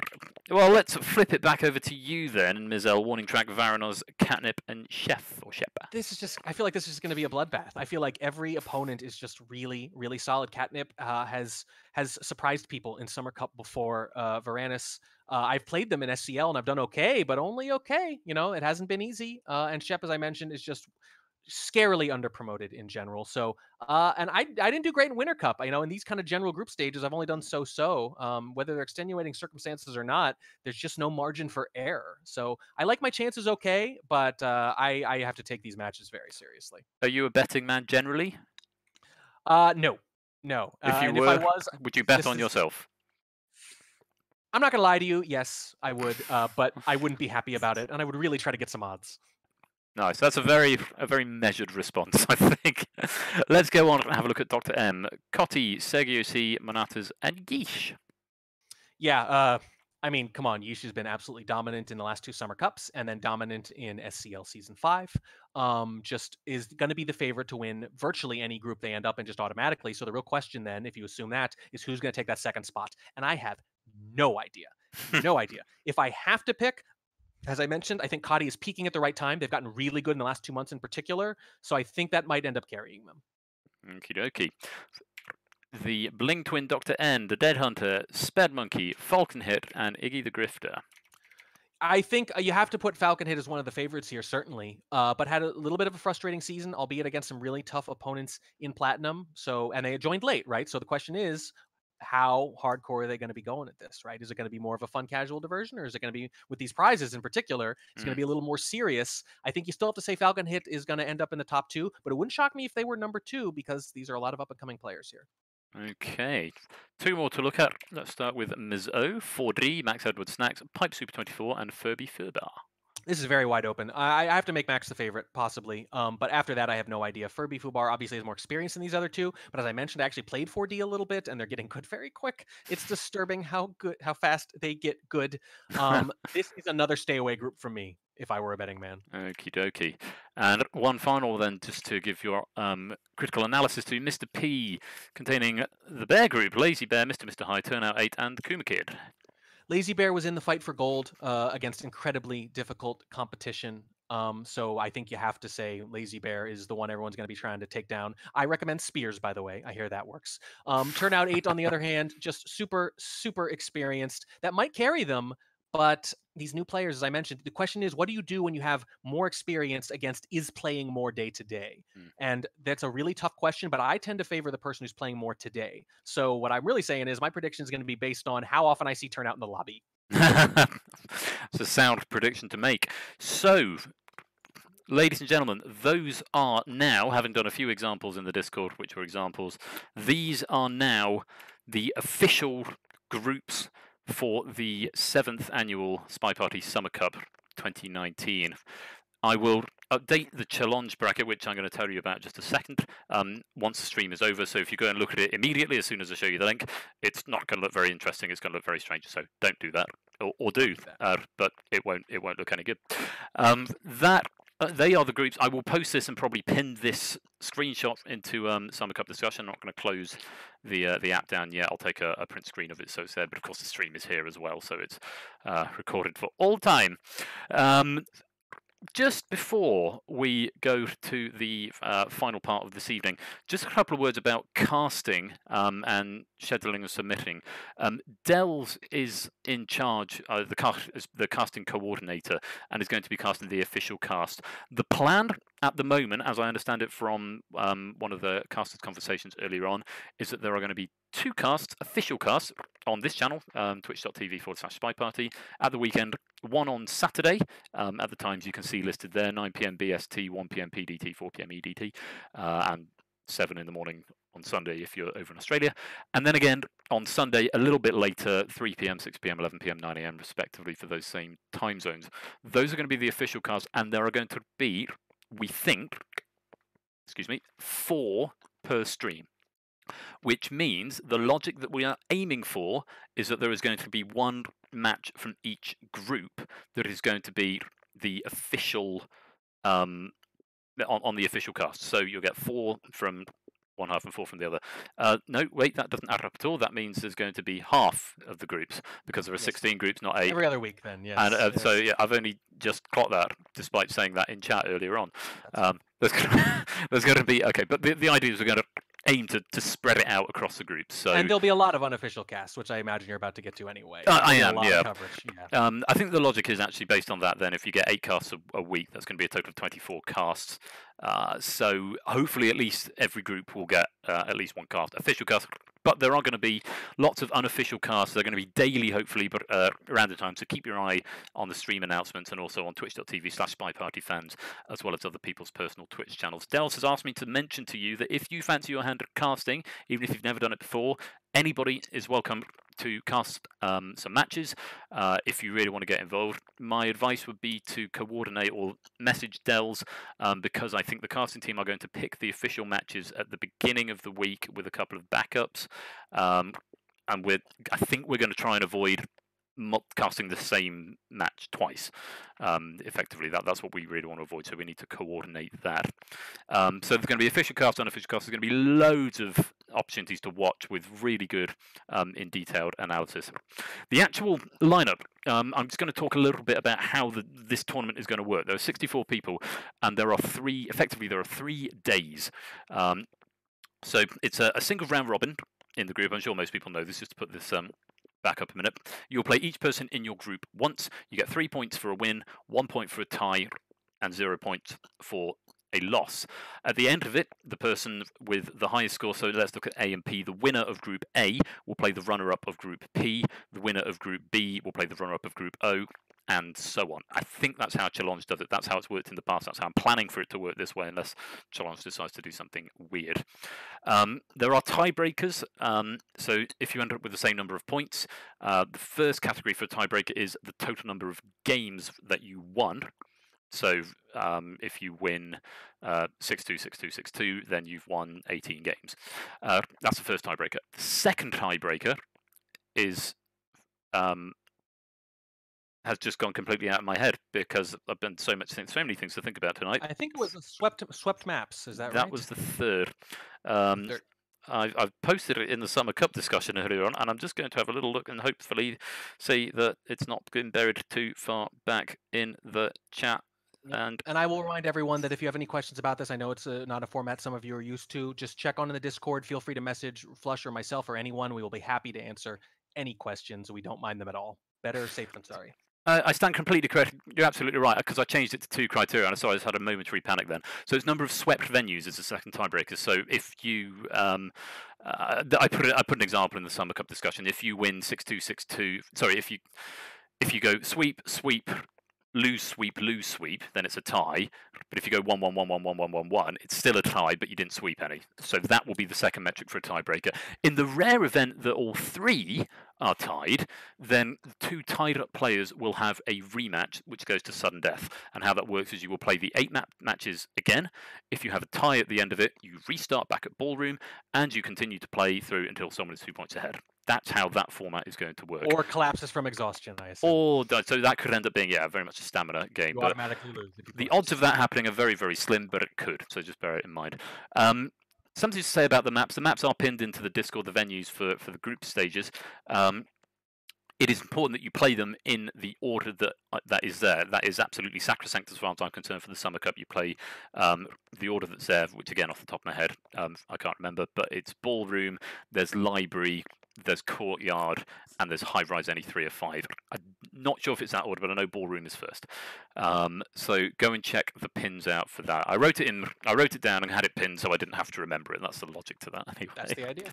Well, let's flip it back over to you then, Ms. L. Warning track, Varanos, Catnip, and Chef or Sheppa. I feel like this is going to be a bloodbath. I feel like every opponent is just really, really solid. Catnip has surprised people in Summer Cup before. Varanos, I've played them in SCL and I've done okay, but only okay. It hasn't been easy. And Shep, as I mentioned, is just scarily underpromoted in general. So, and I didn't do great in Winter Cup. In these kind of general group stages, I've only done so. Whether they're extenuating circumstances or not, there's just no margin for error. So I like my chances okay, but I have to take these matches very seriously. Are you a betting man generally? No. If you were, if I was, would you bet on yourself? I'm not going to lie to you. Yes, I would, but I wouldn't be happy about it, and I would really try to get some odds. Nice. That's a very measured response, I think. Let's go on and have a look at Dr. M. Cotti, Sergio C, Monatas, and Yeesh. Yeah, come on. Yeesh has been absolutely dominant in the last 2 Summer Cups, and then dominant in SCL Season 5. Just is going to be the favorite to win virtually any group they end up in just automatically. So the real question then, if you assume that, is who's going to take that second spot? And I have no idea. No idea. If I have to pick, as I mentioned, I think Cotti is peaking at the right time. They've gotten really good in the last 2 months in particular, so I think that might end up carrying them. Okie dokie. The Bling Twin Dr. N, the Dead Hunter, Sped Monkey, Falcon Hit, and Iggy the Grifter. I think you have to put Falcon Hit as one of the favorites here, certainly, but had a little bit of a frustrating season, albeit against some really tough opponents in Platinum. And they joined late, right? So the question is, how hardcore are they going to be going at this, right? Is it going to be more of a fun casual diversion, or is it going to be, with these prizes in particular, it's going to be a little more serious? I think you still have to say Falcon Hit is going to end up in the top 2, but it wouldn't shock me if they were number 2, because these are a lot of up-and-coming players here. Okay, 2 more to look at. Let's start with Ms. O, 4D, Max Edward Snacks, Pipe Super 24, and Furby Furbar. This is very wide open. I have to make Max the favorite, possibly. But after that, I have no idea. Furby Fubar obviously has more experience than these other 2. But as I mentioned, I actually played 4D a little bit, and they're getting good very quick. It's disturbing how fast they get good. This is another stay away group from me, if I were a betting man. Okie dokie. And one final then, just to give your critical analysis to Mr. P, containing the Bear Group, Lazy Bear, Mr. High, Turnout 8, and the Kuma Kid. Lazy Bear was in the fight for gold against incredibly difficult competition. So I think you have to say Lazy Bear is the one everyone's going to be trying to take down. I recommend Spears, by the way. I hear that works. Turnout 8, on the other hand, just super, super experienced. That might carry them, but these new players, as I mentioned, the question is, what do you do when you have more experience against is playing more day to day? And that's a really tough question, but I tend to favor the person who's playing more today. So what I'm really saying is my prediction is going to be based on how often I see turnout in the lobby. It's a sound prediction to make. So, ladies and gentlemen, those are now, having done a few examples in the Discord, which were examples, these are now the official groups for the 7th annual SpyParty Summer Cup 2019. I will update the challenge bracket, which I'm going to tell you about in just a second, once the stream is over. So if you go and look at it immediately, as soon as I show you the link, it's not going to look very interesting. It's going to look very strange. So don't do that, or do, but it won't look any good. They are the groups. I will post this and probably pin this screenshot into Summer Cup discussion. I'm not going to close the app down yet. I'll take a print screen of it so it's there. But of course, the stream is here as well, so it's recorded for all time. Just before we go to the final part of this evening, just a couple of words about casting and scheduling and submitting. Dells is in charge, the casting coordinator, and is going to be casting the official cast. The plan at the moment, as I understand it from one of the casters' conversations earlier on, is that there are going to be 2 casts, official casts, on this channel, twitch.tv/SpyParty, at the weekend. One on Saturday, at the times you can see listed there, 9 PM BST, 1 PM PDT, 4 PM EDT, and 7 in the morning on Sunday if you're over in Australia. And then again on Sunday, a little bit later, 3 PM, 6 PM, 11 PM, 9 AM, respectively, for those same time zones. Those are going to be the official casts, and there are going to be, we think, 4 per stream. Which means the logic that we are aiming for is that there is going to be 1 match from each group that is going to be the official on the official cast. So you'll get 4 from one half and 4 from the other. No, wait, that doesn't add up at all. That means there's going to be half of the groups because there are 16 groups, not 8. Every other week, then, yes. And so yeah, I've only just clocked that, despite saying that in chat earlier on. There's going to be but the idea is we're going to aim to spread it out across the groups. So, and there'll be a lot of unofficial casts, which I imagine you're about to get to anyway. I am, yeah. Coverage, yeah. I think the logic is actually based on that. Then, if you get 8 casts a week, that's going to be a total of 24 casts. So hopefully, at least every group will get at least 1 cast, official cast. But there are going to be lots of unofficial casts. They're going to be daily, hopefully, but around the time. So keep your eye on the stream announcements and also on twitch.tv/SpyPartyFans, as well as other people's personal Twitch channels. Dells has asked me to mention to you that if you fancy your hand at casting, even if you've never done it before, anybody is welcome to cast some matches. If you really want to get involved, my advice would be to coordinate or message Dells, because I think the casting team are going to pick the official matches at the beginning of the week with a couple of backups. And I think we're going to try and avoid casting the same match twice. Effectively, that's what we really want to avoid. So we need to coordinate that. So there's going to be official cast, unofficial cast. There's going to be loads of opportunities to watch with really good, in detailed analysis. The actual lineup. I'm just going to talk a little bit about how this tournament is going to work. There are 64 people, and there are 3 days. So it's a single round robin in the group. I'm sure most people know this. Just to put this back up a minute. You'll play each person in your group once. You get 3 points for a win, 1 point for a tie, and 0 points for a loss. At the end of it, the person with the highest score, so let's look at A and P, the winner of Group A will play the runner-up of Group P, the winner of Group B will play the runner-up of Group O, and so on. I think that's how Challenge does it. That's how it's worked in the past. That's how I'm planning for it to work this way, unless Challenge decides to do something weird. There are tiebreakers. So if you end up with the same number of points, the first category for a tiebreaker is the total number of games that you won. So if you win 6-2, 6-2, 6-2, then you've won 18 games. That's the first tiebreaker. The second tiebreaker is has just gone completely out of my head because I've been so many things to think about tonight. I think it was swept maps. Is that right? That was the third. I've posted it in the Summer Cup discussion earlier on, and I'm just going to have a little look and hopefully see that it's not been buried too far back in the chat. And I will remind everyone that if you have any questions about this, I know it's not a format some of you are used to, just check on in the Discord. Feel free to message Flush or myself or anyone. We will be happy to answer any questions. We don't mind them at all. Better safe than sorry. I stand completely corrected. You're absolutely right, because I changed it to 2 criteria, and I saw I just had a momentary panic then. So it's number of swept venues as the second tiebreaker. So if you, I put an example in the Summer Cup discussion. If you win 6-2, 6-2, sorry, if you go sweep, sweep, lose, sweep, then it's a tie. But if you go 1-1, 1-1, 1-1, 1-1, it's still a tie, but you didn't sweep any. So that will be the second metric for a tiebreaker. In the rare event that all 3 are tied, then the 2 tied up players will have a rematch, which goes to sudden death. And how that works is you will play the 8 matches again. If you have a tie at the end of it, you restart back at ballroom, and you continue to play through until someone is 2 points ahead. That's how that format is going to work. Or collapses from exhaustion, I assume. Or so that could end up being very much a stamina game. You automatically lose. The odds of that happening are very, very slim, but it could. So just bear it in mind. Something to say about the maps. The maps are pinned into the Discord, the venues for the group stages. It is important that you play them in the order that is there. That is absolutely sacrosanct as far as I'm concerned for the Summer Cup. You play the order that's there, which again, off the top of my head, I can't remember, but it's ballroom, there's library, there's courtyard, and there's high rise any 3 or 5. I'm not sure if it's that order, but I know ballroom is first. So go and check the pins out for that. I wrote it down and had it pinned so I didn't have to remember it. That's the logic to that anyway. That's the idea.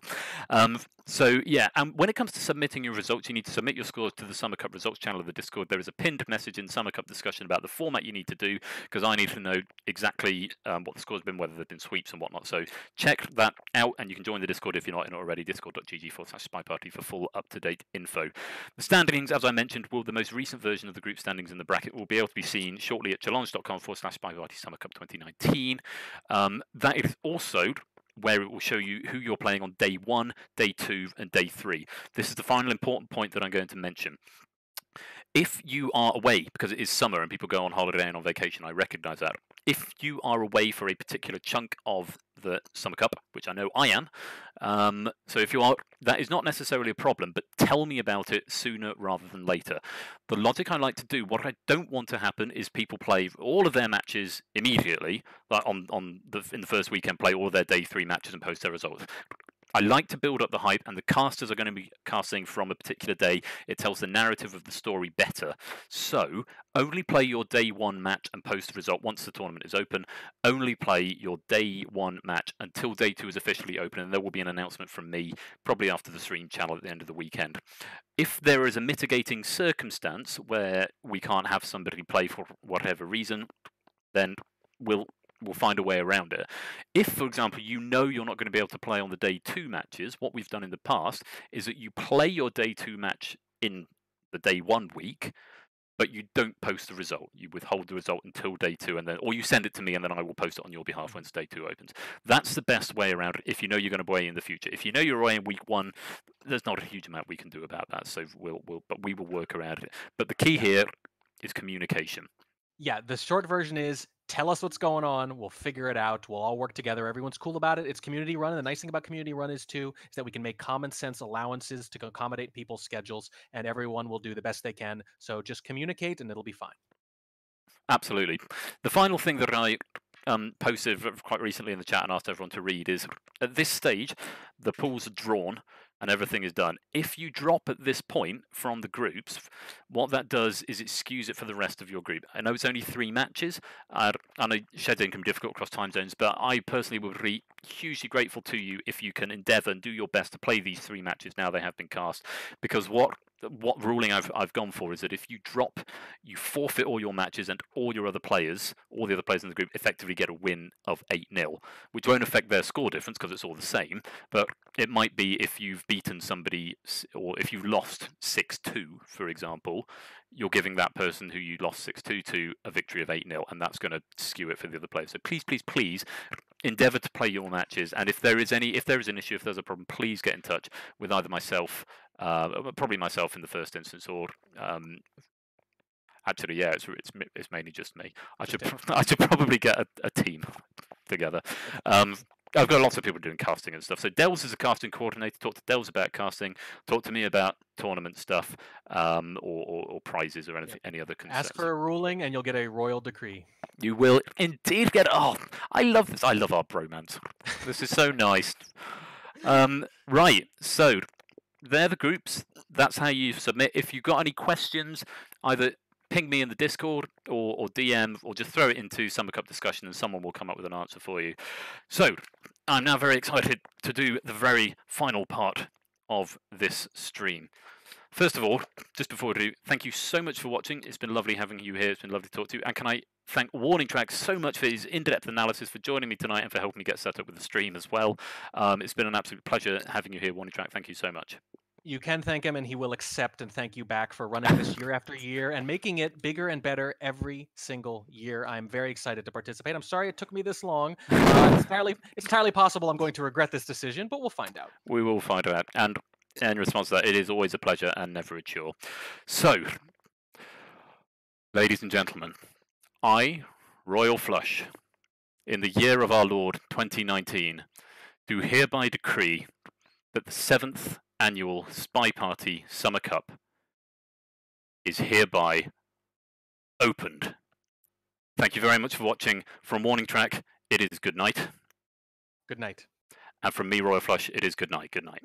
So yeah, and when it comes to submitting your results, you need to submit your scores to the Summer Cup results channel of the Discord. There is a pinned message in Summer Cup discussion about the format you need to do, because I need to know exactly what the score's been, whether they've been sweeps and whatnot. So check that out, and you can join the Discord if you're not in already, discord.gg/SpyParty for full up-to-date info. The standings, as I mentioned, the most recent version of the group standings in the bracket will be able to be seen shortly at challenge.com/SpyParty Summer Cup 2019. That is also where it will show you who you're playing on day 1, day 2, and day 3. This is the final important point that I'm going to mention. If you are away, because it is summer and people go on holiday and on vacation, I recognise that. If you are away for a particular chunk of the Summer Cup, which I know I am, so if you are, that is not necessarily a problem, but tell me about it sooner rather than later. The logic I like to do, what I don't want to happen is people play all of their matches immediately, like in the first weekend, play all of their day 3 matches and post their results. I like to build up the hype, and the casters are going to be casting from a particular day. It tells the narrative of the story better. So only play your day 1 match and post the result once the tournament is open. Only play your day 1 match until day 2 is officially open, and there will be an announcement from me probably after the stream channel at the end of the weekend. If there is a mitigating circumstance where we can't have somebody play for whatever reason, then we'll find a way around it. If, for example, you know you're not going to be able to play on the day 2 matches, what we've done in the past is that you play your day 2 match in the day 1 week, but you don't post the result. You withhold the result until day 2, or you send it to me, and then I will post it on your behalf once day 2 opens. That's the best way around it if you know you're going to be away in the future. If you know you're away in week 1, there's not a huge amount we can do about that. So we will work around it. But the key here is communication. Yeah, the short version is tell us what's going on. We'll figure it out. We'll all work together. Everyone's cool about it. It's community run. And the nice thing about community run is that we can make common sense allowances to accommodate people's schedules, and everyone will do the best they can. So just communicate and it'll be fine. Absolutely. The final thing that I posted quite recently in the chat and asked everyone to read is, at this stage, the pools are drawn and everything is done. If you drop at this point from the groups, what that does is it skews it for the rest of your group. I know it's only 3 matches. I know scheduling can be difficult across time zones, but I personally would be hugely grateful to you if you can endeavour and do your best to play these 3 matches now they have been cast, because what ruling I've gone for is that if you drop, you forfeit all your matches, and all the other players in the group effectively get a win of 8-0, which won't affect their score difference because it's all the same, but it might be if you've beaten somebody, or if you've lost 6-2, for example, you're giving that person who you lost 6-2 to a victory of 8-0, and that's going to skew it for the other players. So please endeavour to play your matches, and if there is an issue, if there's a problem, please get in touch with either myself, probably myself in the first instance, or actually, yeah, it's mainly just me. I should probably get a team together. I've got lots of people doing casting and stuff. So Dels is a casting coordinator. Talk to Dels about casting. Talk to me about tournament stuff, or prizes or anything, any other concerns. Ask for a ruling, and you'll get a royal decree. You will indeed get. Oh, I love this. I love our bromance. This is so nice. Right. So they're the groups. That's how you submit. If you've got any questions, either ping me in the Discord or DM, or just throw it into Summer Cup discussion and someone will come up with an answer for you. So I'm now very excited to do the very final part of this stream. First of all, just before we do, thank you so much for watching. It's been lovely having you here. It's been lovely to talk to you. And can I thank Warning Track so much for his in-depth analysis, for joining me tonight, and for helping me get set up with the stream as well. It's been an absolute pleasure having you here, Warning Track. Thank you so much. You can thank him, and he will accept and thank you back for running this year after year and making it bigger and better every single year. I'm very excited to participate. I'm sorry it took me this long. It's entirely possible I'm going to regret this decision, but we'll find out. We will find out. And in response to that, it is always a pleasure and never a chore. So, ladies and gentlemen, I, Royal Flush, in the year of our Lord 2019, do hereby decree that the 7th annual SpyParty Summer Cup is hereby opened. Thank you very much for watching. From Warning Track, it is good night. Good night. And from me, Royal Flush, it is good night. Good night.